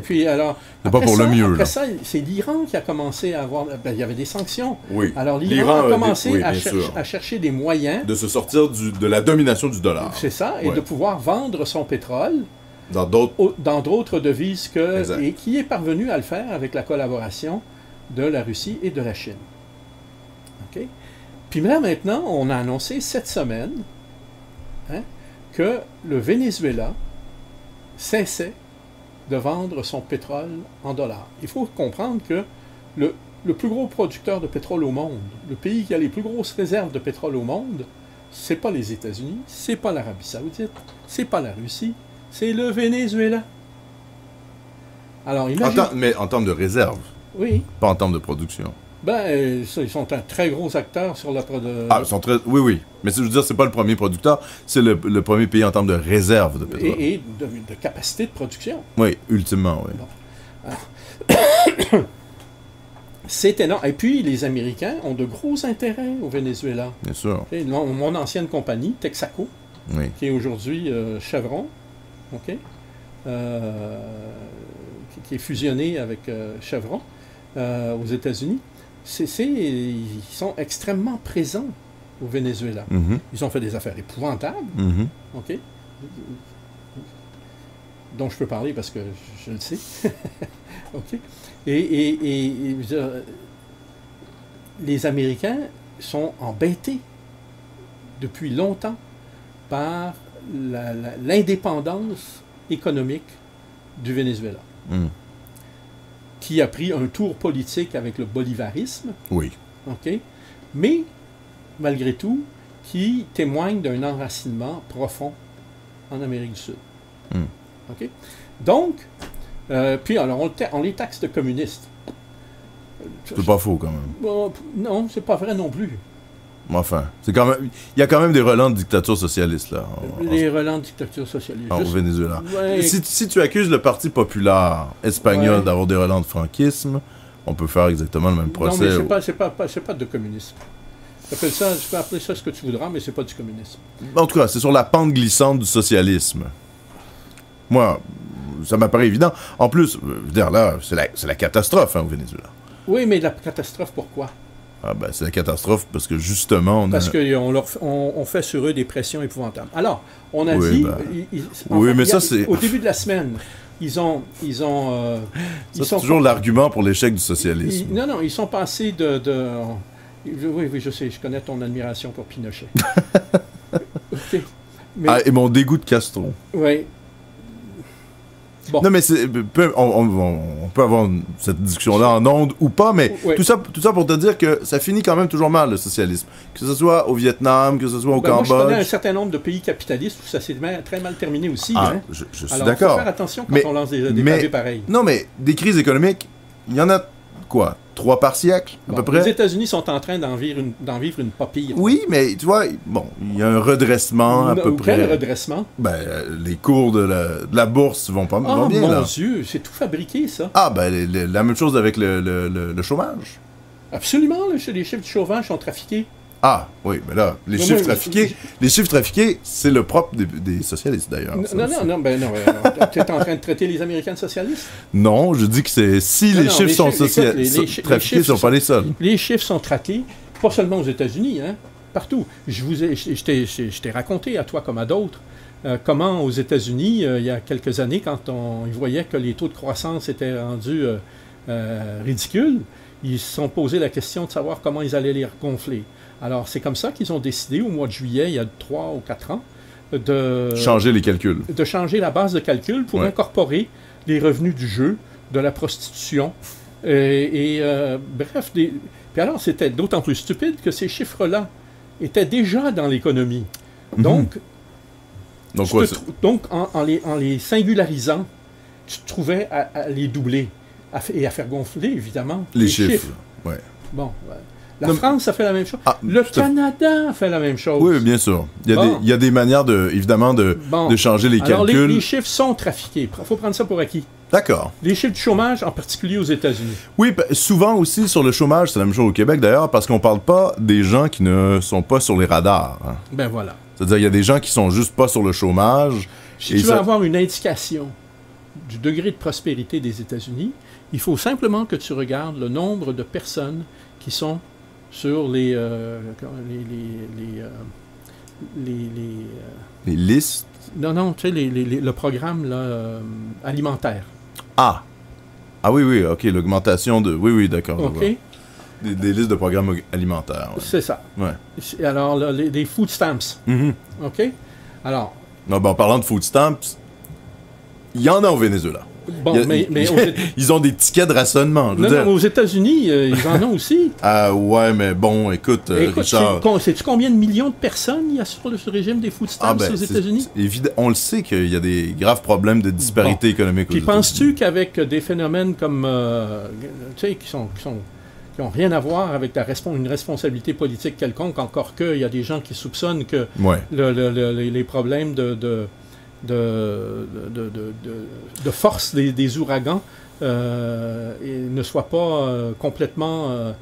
puis alors... C'est pas pour le mieux, après là. ça, c'est l'Iran qui a commencé à avoir... Ben, il y avait des sanctions. Oui. Alors, l'Iran a commencé à chercher des moyens... De se sortir de la domination du dollar. C'est ça, et de pouvoir vendre son pétrole dans d'autres devises et qui est parvenu à le faire avec la collaboration de la Russie et de la Chine. OK? Puis là, maintenant, on a annoncé cette semaine que le Venezuela cessait de vendre son pétrole en dollars. Il faut comprendre que le plus gros producteur de pétrole au monde, le pays qui a les plus grosses réserves de pétrole au monde, c'est pas les États-Unis, c'est pas l'Arabie Saoudite, c'est pas la Russie, c'est le Venezuela. Alors, imagine... Mais en termes de réserve. Oui. Pas en termes de production. Ben, ils sont un très gros acteur sur la production. Ah, ils sont très... Oui. Mais je veux dire, c'est pas le premier producteur, c'est le premier pays en termes de réserve de pétrole. Et de capacité de production. Oui, ultimement, oui. Bon. C'est énorme. Et puis, les Américains ont de gros intérêts au Venezuela. Bien sûr. Et mon ancienne compagnie, Texaco, qui est aujourd'hui Chevron, OK? Qui est fusionnée avec Chevron aux États-Unis. Ils sont extrêmement présents au Venezuela. Ils ont fait des affaires épouvantables, OK? Dont je peux parler parce que je le sais. OK? Et les Américains sont embêtés depuis longtemps par l'indépendance économique du Venezuela. Qui a pris un tour politique avec le bolivarisme. Oui. OK? Mais, malgré tout, qui témoigne d'un enracinement profond en Amérique du Sud. OK? Donc, puis alors, on les taxe de communistes. C'est pas faux, quand même. Non, c'est pas vrai non plus. Enfin, c'est quand même... Il y a quand même des relents de dictature socialiste, là. Les relents de dictature socialiste. Au Venezuela. Ouais. Si tu accuses le Parti populaire espagnol d'avoir des relents de franquisme, on peut faire exactement le même procès. Non, mais c'est pas de communisme. Tu peux appeler ça ce que tu voudras, mais c'est pas du communisme. En tout cas, c'est sur la pente glissante du socialisme. Moi, ça m'apparaît évident. En plus, là, c'est la catastrophe, hein, au Venezuela. Oui, mais la catastrophe, pourquoi? Ah ben, c'est la catastrophe parce que justement... Parce qu'on fait sur eux des pressions épouvantables. Alors, on a dit... Au début de la semaine, ils sont toujours l'argument pour l'échec du socialisme. Non, ils sont passés oui, je sais, je connais ton admiration pour Pinochet. Okay. Et mon dégoût de Castro. Oui. Bon. Non, mais on peut avoir cette discussion-là en ondes ou pas, mais tout ça pour te dire que ça finit quand même toujours mal, le socialisme. Que ce soit au Vietnam, que ce soit au Cambodge. Moi, je connais un certain nombre de pays capitalistes où ça s'est très mal terminé aussi. Je suis d'accord. Alors, il faut faire attention quand on lance des pavés pareils. Non, mais des crises économiques, il y en a, 3 par siècle, à peu près? Les États-Unis sont en train d'en vivre une pas pire. Oui, mais tu vois, il y a un redressement à peu près. Quel redressement? Les cours de la bourse vont bien. Oh mon Dieu, c'est tout fabriqué, ça. Ah, la même chose avec le chômage. Absolument, les chiffres du chômage sont trafiqués. Ah, oui, mais là, les chiffres trafiqués, c'est le propre des socialistes, d'ailleurs. Non, tu es en train de traiter les Américains de socialistes? Non, je dis que les chiffres sont trafiqués, ne sont pas les seuls. Les chiffres sont traqués, pas seulement aux États-Unis, hein, partout. Je t'ai raconté, à toi comme à d'autres, comment aux États-Unis, il y a quelques années, quand ils voyaient que les taux de croissance étaient rendus ridicules, ils se sont posé la question de savoir comment ils allaient les regonfler. Alors, c'est comme ça qu'ils ont décidé, au mois de juillet, il y a 3 ou 4 ans, de changer les calculs. De changer la base de calcul pour incorporer les revenus du jeu, de la prostitution. Bref, puis alors, c'était d'autant plus stupide que ces chiffres-là étaient déjà dans l'économie. Donc, en les singularisant, tu te trouvais à les doubler et à faire gonfler, évidemment, les chiffres. Ouais. Bon, la France a fait la même chose. Le Canada a fait la même chose. Oui, bien sûr. Il y a des manières, évidemment, de changer les calculs. Alors, les chiffres sont trafiqués. Il faut prendre ça pour acquis. D'accord. Les chiffres du chômage, en particulier aux États-Unis. Oui, souvent aussi sur le chômage, c'est la même chose au Québec d'ailleurs, parce qu'on ne parle pas des gens qui ne sont pas sur les radars. Hein. Ben voilà. C'est-à-dire, il y a des gens qui sont juste pas sur le chômage. Si tu veux avoir une indication du degré de prospérité des États-Unis, il faut simplement que tu regardes le nombre de personnes qui sont sur les listes? Non, tu sais, le programme là, alimentaire. Ah oui, ok, l'augmentation de... Oui, d'accord. OK. Des listes de programmes alimentaires. Ouais. C'est ça. Ouais. Alors, les food stamps. OK? Alors... Non, en parlant de food stamps, il y en a au Venezuela. Bon, ils ont des tickets de rationnement. Non, aux États-Unis, ils en ont aussi. Ah ouais, mais bon, écoute Richard... Sais-tu combien de millions de personnes il y a sur ce régime des food stamps aux États-Unis? On le sait qu'il y a des graves problèmes de disparité économique aux Puis États-Unis. penses-tu qu'avec des phénomènes comme... tu sais, qui n'ont rien à voir avec une responsabilité politique quelconque, encore qu'il y a des gens qui soupçonnent que les problèmes de force des ouragans ne soient pas complètement,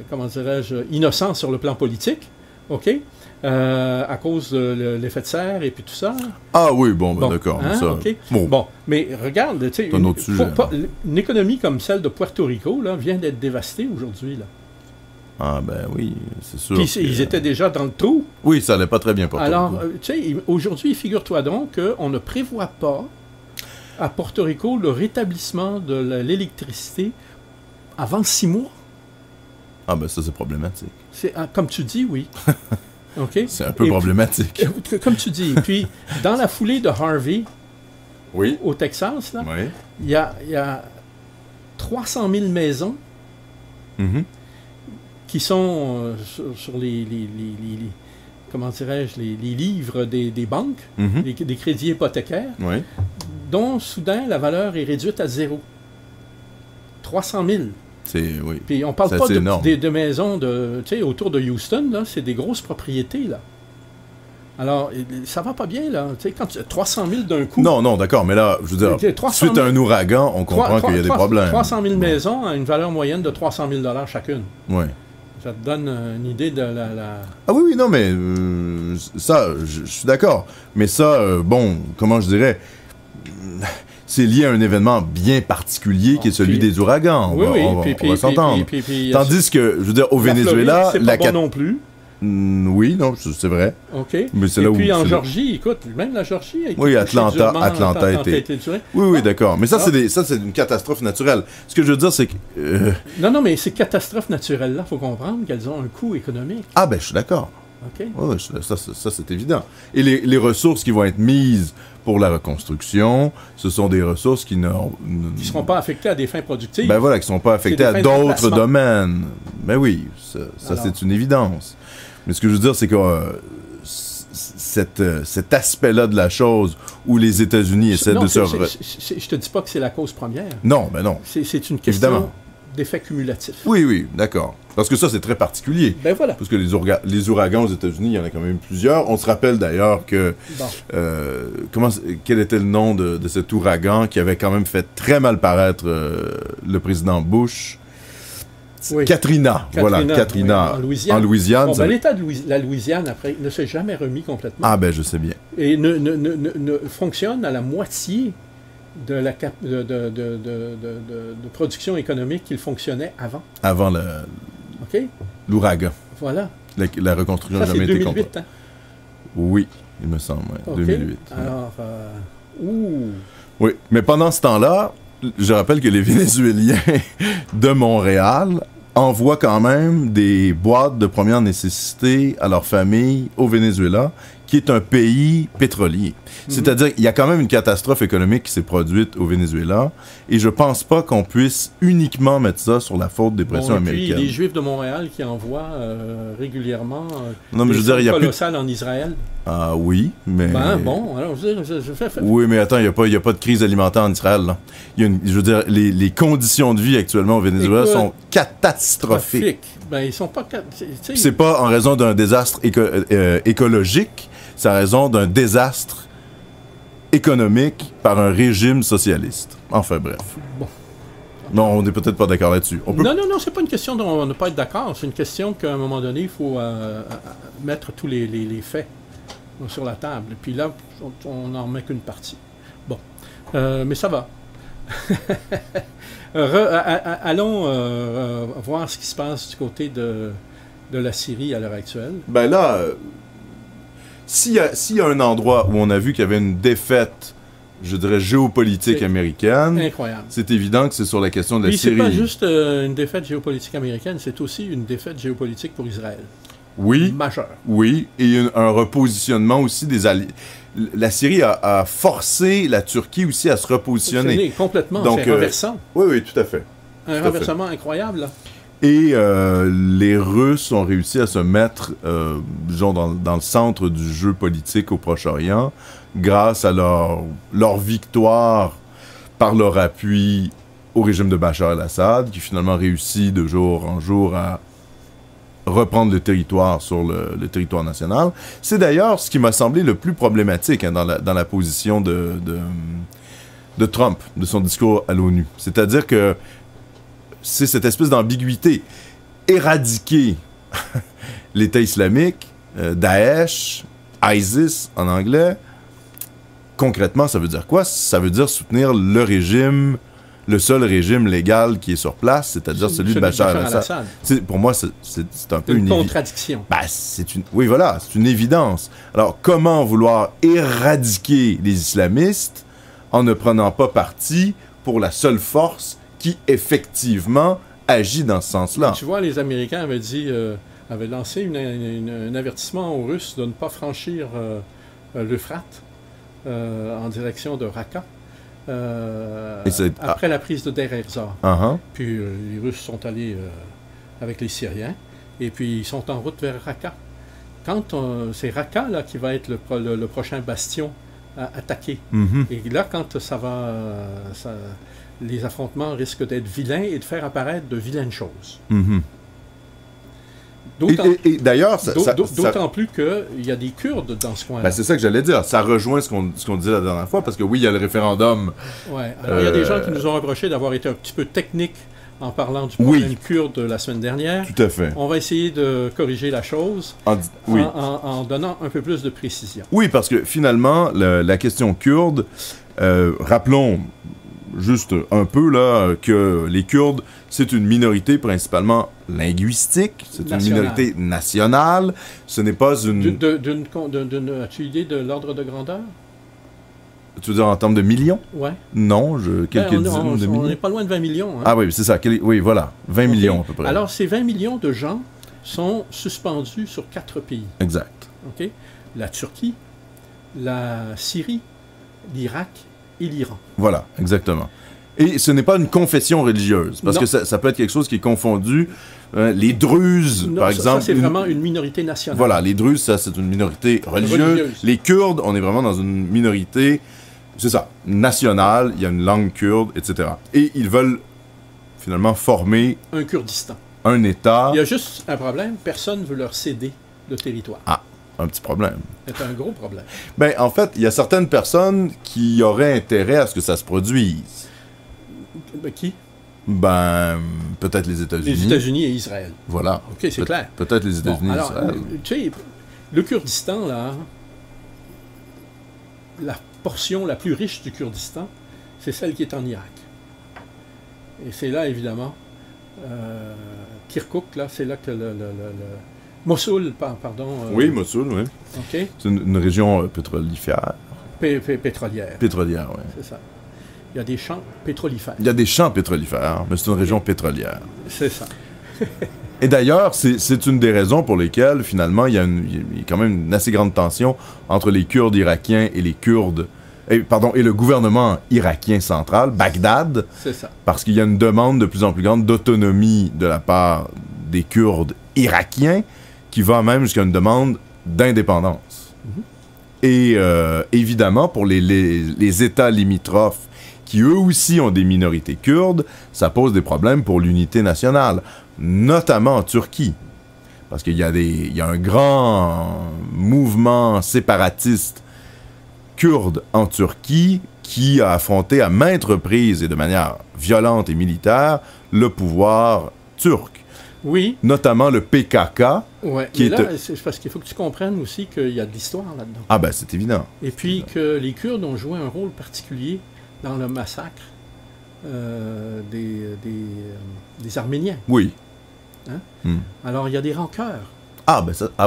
comment dirais-je, innocents sur le plan politique, OK? À cause de l'effet de serre et puis tout ça. Ah oui, d'accord. Ça, okay. Bon, mais regarde, tu sais, une économie comme celle de Puerto Rico là, vient d'être dévastée aujourd'hui, là. Ah ben oui, c'est sûr. Puis ils étaient déjà dans le trou. Oui, ça allait pas très bien pour Alors, tu sais, aujourd'hui, figure-toi donc qu'on ne prévoit pas à Porto Rico le rétablissement de l'électricité avant 6 mois. Ah ben ça, c'est problématique. Comme tu dis, oui. OK? C'est un peu problématique. Puis, comme tu dis. Puis, dans la foulée de Harvey, au Texas, là, il y a 300 000 maisons qui sont sur comment dirais-je, les livres des banques, des crédits hypothécaires, dont soudain la valeur est réduite à 0. 300 000. Puis on ne parle pas de maisons autour de Houston, là, c'est des grosses propriétés, là. Alors, ça va pas bien, là. Tu sais, quand 300 000 d'un coup... Non, d'accord, mais là, je veux dire, suite à un ouragan, on comprend qu'il y a des problèmes. 300 000 maisons à une valeur moyenne de 300 000 $ chacune. Oui. Ça te donne une idée de la... Ah oui, non, mais ça, je suis d'accord. Mais ça, comment je dirais... C'est lié à un événement bien particulier qui est celui des ouragans. On va s'entendre. Tandis que, je veux dire, au Venezuela... C'est pas bon non plus. Oui, non, c'est vrai. OK. Mais c'est et là puis en Georgie, écoute, même la Georgie a été... Oui, Atlanta a été... Oui, d'accord. Mais ça, c'est une catastrophe naturelle. Ce que je veux dire, c'est que... Non, mais ces catastrophes naturelles-là, il faut comprendre qu'elles ont un coût économique. Ah, ben, je suis d'accord. OK. Oui, ça c'est évident. Et les ressources qui vont être mises pour la reconstruction, ce sont des ressources qui ne seront pas affectées à des fins productives. Ben voilà, qui ne sont pas affectées à d'autres domaines. Ben oui, ça c'est une évidence. Mais ce que je veux dire, c'est que cet aspect-là de la chose où les États-Unis essaient de se... Je te dis pas que c'est la cause première. Non, ben non. C'est une question d'effet cumulatif. Oui, d'accord. Parce que ça, c'est très particulier. Ben voilà. Parce que les ouragans aux États-Unis, il y en a quand même plusieurs. On se rappelle d'ailleurs que... quel était le nom de cet ouragan qui avait quand même fait très mal paraître le président Bush? Oui. Katrina, Katrina, en Louisiane. Bon, l'État de la Louisiane, après, ne s'est jamais remis complètement. Ah ben, je sais bien. Et ne fonctionne à la moitié de la production économique qu'il fonctionnait avant. Avant l'ouragan. Voilà. La reconstruction n'a jamais été complète. Oui, il me semble, OK. 2008. Alors, ouh, Oui, mais pendant ce temps-là, je rappelle que les Vénézuéliens de Montréal envoient quand même des boîtes de première nécessité à leur famille au Venezuela, qui est un pays pétrolier. C'est-à-dire qu'il y a quand même une catastrophe économique qui s'est produite au Venezuela, et je pense pas qu'on puisse uniquement mettre ça sur la faute des pressions bon, et puis américaines. les Juifs de Montréal qui envoient régulièrement Non, mais des je veux dire, il y a plus... colossales en Israël. Ah oui, mais... Ben bon, alors je fais... Oui, mais attends, il n'y a pas de crise alimentaire en Israël, là. Je veux dire, les conditions de vie actuellement au Venezuela Écoute, sont catastrophiques. Ben, ils sont pas... C'est pas en raison d'un désastre écologique, c'est en raison d'un désastre économique par un régime socialiste. Enfin, bref. Bon. Non, on n'est peut-être pas d'accord là-dessus. On peut... Non, c'est pas une question de ne pas être d'accord. C'est une question qu'à un moment donné, il faut mettre tous les faits sur la table. Et puis là, on n'en met qu'une partie. Bon. Mais ça va. Allons voir ce qui se passe du côté de la Syrie à l'heure actuelle. Ben là, s'il y a un endroit où on a vu qu'il y avait une défaite, je dirais, géopolitique américaine, incroyable. C'est évident que c'est sur la question de la Puis Syrie. c'est pas juste une défaite géopolitique américaine, c'est aussi une défaite géopolitique pour Israël. Oui. Majeur. Oui, et un repositionnement aussi des alliés. La Syrie a forcé la Turquie aussi à se repositionner. Complètement, donc, c'est renversant. Oui, tout à fait. Un renversement incroyable, là. Et les Russes ont réussi à se mettre, disons, dans le centre du jeu politique au Proche-Orient grâce à leur victoire par leur appui au régime de Bachar el-Assad, qui finalement réussit de jour en jour à reprendre le territoire sur le territoire national. C'est d'ailleurs ce qui m'a semblé le plus problématique dans la position de Trump, de son discours à l'ONU. C'est-à-dire que c'est cette espèce d'ambiguïté. Éradiquer l'État islamique, Daesh, ISIS en anglais, concrètement, ça veut dire quoi? Ça veut dire soutenir le régime, le seul régime légal qui est sur place, c'est-à-dire celui de Bachar el-Assad. Pour moi, c'est un peu une contradiction. Oui, voilà, c'est une évidence. Alors, comment vouloir éradiquer les islamistes en ne prenant pas parti pour la seule force qui, effectivement, agit dans ce sens-là? Tu vois, les Américains avaient lancé un avertissement aux Russes de ne pas franchir l'Euphrate en direction de Raqqa. Après la prise de Deir ez-Zor. Puis les Russes sont allés avec les Syriens et puis ils sont en route vers Raqqa. C'est Raqqa là, qui va être le prochain bastion à attaquer. Et là, quand les affrontements risquent d'être vilains et de faire apparaître de vilaines choses. Et d'ailleurs, d'autant plus qu'il y a des Kurdes dans ce coin-là. Ben, c'est ça que j'allais dire. Ça rejoint ce qu'on disait la dernière fois, parce que oui, il y a le référendum. Oui. Alors, il y a des gens qui nous ont reproché d'avoir été un petit peu techniques en parlant du problème kurde la semaine dernière. Tout à fait. On va essayer de corriger la chose en donnant un peu plus de précision. Oui, parce que finalement, la question kurde, rappelons juste un peu là que les Kurdes, c'est une minorité principalement linguistique, c'est une minorité nationale, ce n'est pas une... As-tu idée de l'ordre de grandeur? Tu veux dire en termes de millions? Ouais. Non, quelques dizaines de millions. On n'est pas loin de 20 millions. Hein? Ah oui, c'est ça. Oui, voilà. 20 millions à peu près. Alors, ces 20 millions de gens sont suspendus sur 4 pays. Exact. OK? La Turquie, la Syrie, l'Irak et l'Iran. Voilà, exactement. Et ce n'est pas une confession religieuse, parce que ça peut être quelque chose qui est confondu. Les Druzes, par exemple... Ça, c'est vraiment une minorité nationale. Voilà, les Druzes, ça, c'est une minorité religieuse. Les Kurdes, on est vraiment dans une minorité, c'est ça, nationale, il y a une langue kurde, etc. Et ils veulent, finalement, former... un Kurdistan. Un État... Il y a juste un problème, personne ne veut leur céder le territoire. Ah, un petit problème. C'est un gros problème. Ben, en fait, il y a certaines personnes qui auraient intérêt à ce que ça se produise. Qui? Ben, peut-être les États-Unis. Les États-Unis et Israël. Voilà. OK, c'est clair. Peut-être les États-Unis et Israël. Tu sais, le Kurdistan, là, la portion la plus riche du Kurdistan, c'est celle qui est en Irak. Et c'est là, évidemment, Kirkuk, là, c'est là que Mossoul, pardon. Oui, Mossoul, oui. OK. C'est une région pétrolifère. Pétrolière. Pétrolière, oui. C'est ça. Il y a des champs pétrolifères. Il y a des champs pétrolifères, mais c'est une région pétrolière. C'est ça. Et d'ailleurs, c'est une des raisons pour lesquelles, finalement, il y a quand même une assez grande tension entre les Kurdes irakiens et les Kurdes... et le gouvernement irakien central, Bagdad, C'est ça. parce qu'il y a une demande de plus en plus grande d'autonomie de la part des Kurdes irakiens, qui va même jusqu'à une demande d'indépendance. Et évidemment, pour les États limitrophes, qui eux aussi ont des minorités kurdes, ça pose des problèmes pour l'unité nationale, notamment en Turquie. Parce qu'il y a un grand mouvement séparatiste kurde en Turquie qui a affronté à maintes reprises et de manière violente et militaire le pouvoir turc. Oui. Notamment le PKK. Ouais. Qui Mais est... là, c'est parce qu'il faut que tu comprennes aussi qu'il y a de l'histoire là-dedans. Ah ben, c'est évident. Et puis que les Kurdes ont joué un rôle particulier dans le massacre des Arméniens. Oui. Hein? Hmm. Alors, il y a des rancœurs.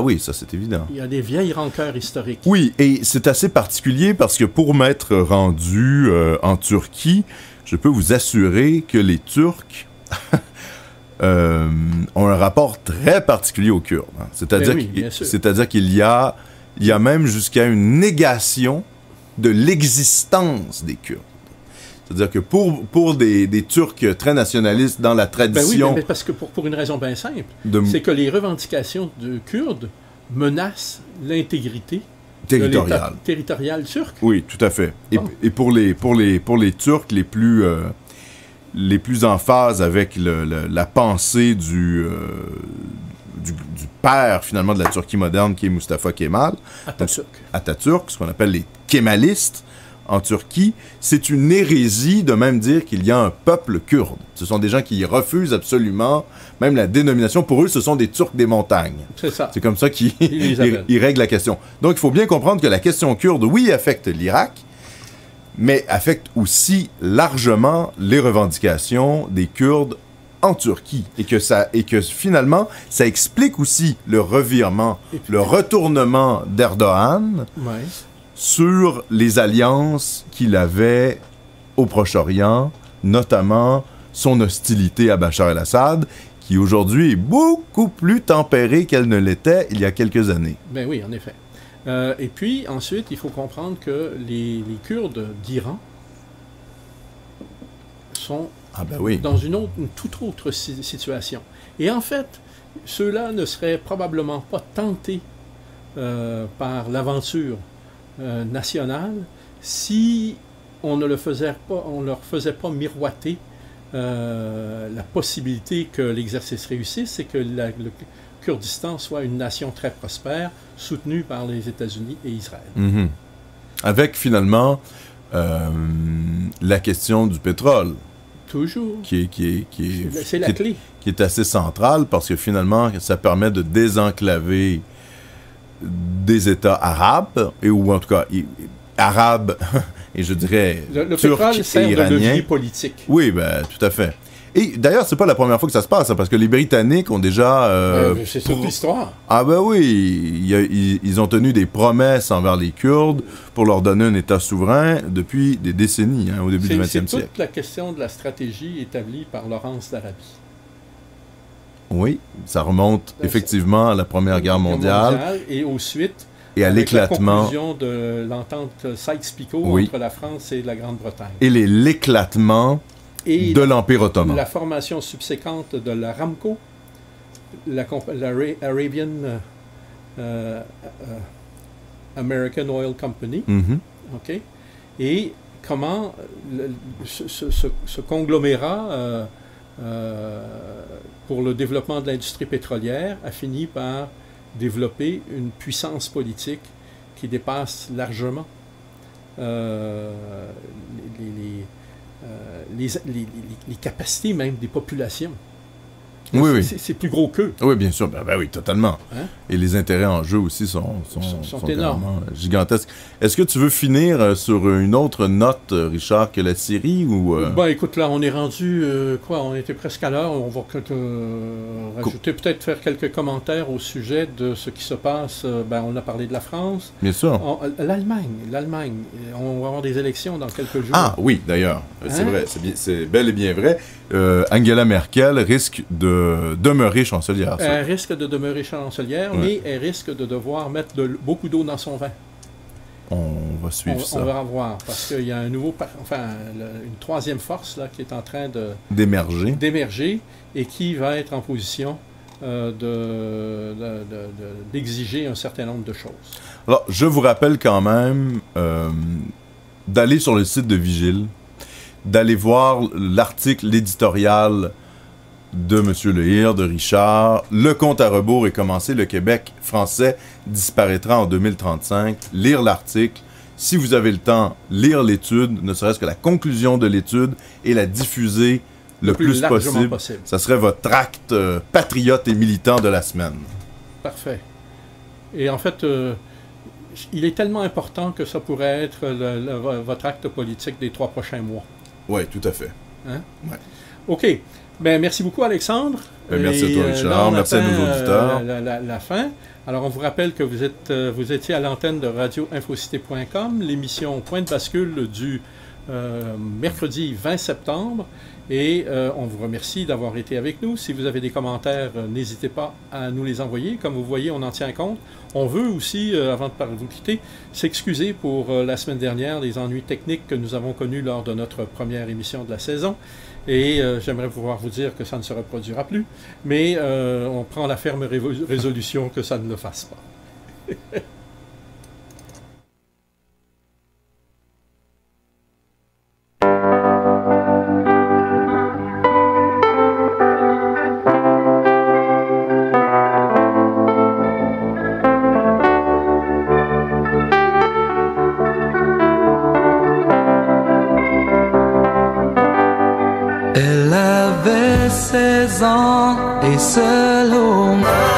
Oui, ça c'est évident. Il y a des vieilles rancœurs historiques. Oui, et c'est assez particulier parce que pour m'être rendu en Turquie, je peux vous assurer que les Turcs ont un rapport très particulier aux Kurdes. Hein. C'est-à-dire qu'il y a même jusqu'à une négation de l'existence des Kurdes. C'est-à-dire que pour des Turcs très nationalistes dans la tradition... Ben oui, mais parce que pour une raison bien simple, c'est que les revendications de Kurdes menacent l'intégrité territoriale. Territoriale turque. Oui, tout à fait. Bon. Et pour les Turcs les plus en phase avec la pensée du père, finalement, de la Turquie moderne, qui est Mustafa Kemal. Atatürk, ce qu'on appelle les kémalistes en Turquie, c'est une hérésie de même dire qu'il y a un peuple kurde. Ce sont des gens qui refusent absolument, même la dénomination. Pour eux, ce sont des Turcs des montagnes. C'est ça. C'est comme ça qu'ils règlent la question. Donc, il faut bien comprendre que la question kurde, oui, affecte l'Irak, mais affecte aussi largement les revendications des Kurdes en Turquie. Et que finalement, ça explique aussi le revirement, le retournement d'Erdogan sur les alliances qu'il avait au Proche-Orient, notamment son hostilité à Bachar el-Assad, qui aujourd'hui est beaucoup plus tempérée qu'elle ne l'était il y a quelques années. Ben oui, en effet. Et puis, ensuite, il faut comprendre que les Kurdes d'Iran sont dans une toute autre situation. Et en fait, ceux-là ne seraient probablement pas tentés par l'aventure nationale si on ne leur faisait pas miroiter la possibilité que l'exercice réussisse et que le Kurdistan soit une nation très prospère, soutenue par les États-Unis et Israël. Mm-hmm. Avec finalement la question du pétrole. Toujours. C'est la clé. Qui est assez centrale parce que finalement, ça permet de désenclaver des États arabes, ou en tout cas arabes, et je dirais le turcs pétrole sert et iraniens. de levier politique. Oui, tout à fait. Et d'ailleurs, c'est pas la première fois que ça se passe, hein, parce que les Britanniques ont déjà... c'est toute l'histoire. Ah ben oui, ils ont tenu des promesses envers les Kurdes pour leur donner un État souverain depuis des décennies, hein, au début du 20e siècle. C'est toute la question de la stratégie établie par Laurence d'Arabie. Oui, ça remonte effectivement à la Première Guerre mondiale. Et ensuite, et à l'éclatement. La conclusion de l'entente Sykes-Picot entre la France et la Grande-Bretagne. Et l'éclatement de l'Empire ottoman. La formation subséquente de l'Aramco, la Arabian American Oil Company, OK? Et comment ce conglomérat pour le développement de l'industrie pétrolière a fini par développer une puissance politique qui dépasse largement les capacités même des populations. Oui. C'est plus gros qu'eux. Oui, bien sûr. Ben oui, totalement. Hein? Et les intérêts en jeu aussi sont énormes. vraiment gigantesques. Est-ce que tu veux finir sur une autre note, Richard, que la série ou Ben écoute, là, on est rendu, on était presque à l'heure. On va rajouter, peut-être faire quelques commentaires au sujet de ce qui se passe. On a parlé de la France. Bien sûr. L'Allemagne. On va avoir des élections dans quelques jours. Ah oui, d'ailleurs. C'est Hein? vrai. C'est bel et bien vrai. Angela Merkel risque de demeurer chancelière. Ça. Elle risque de demeurer chancelière, mais elle risque de devoir mettre beaucoup d'eau dans son vin. On va suivre ça. On va voir, parce qu'il y a une troisième force là, qui est en train d'émerger et qui va être en position d'exiger un certain nombre de choses. Alors, je vous rappelle quand même d'aller sur le site de Vigile, d'aller voir l'article, l'éditorial de M. Lehir, de Richard. Le compte à rebours est commencé. Le Québec français disparaîtra en 2035. Lire l'article. Si vous avez le temps, lire l'étude, ne serait-ce que la conclusion de l'étude, et la diffuser le plus possible. Ça serait votre acte patriote et militant de la semaine. Parfait. Et en fait, il est tellement important que ça pourrait être votre acte politique des 3 prochains mois. Oui, tout à fait. Hein? Ouais. OK. Ben, merci beaucoup, Alexandre. Merci à toi, Richard. Merci à nos auditeurs. La fin. Alors, on vous rappelle que vous étiez à l'antenne de radioinfocité.com, l'émission Point de bascule du mercredi 20 septembre. Et on vous remercie d'avoir été avec nous. Si vous avez des commentaires, n'hésitez pas à nous les envoyer. Comme vous voyez, on en tient compte. On veut aussi, avant de vous quitter, s'excuser pour la semaine dernière, les ennuis techniques que nous avons connus lors de notre première émission de la saison. Et j'aimerais pouvoir vous dire que ça ne se reproduira plus. Mais on prend la ferme résolution que ça ne le fasse pas. Elle avait 16 ans et seule au monde.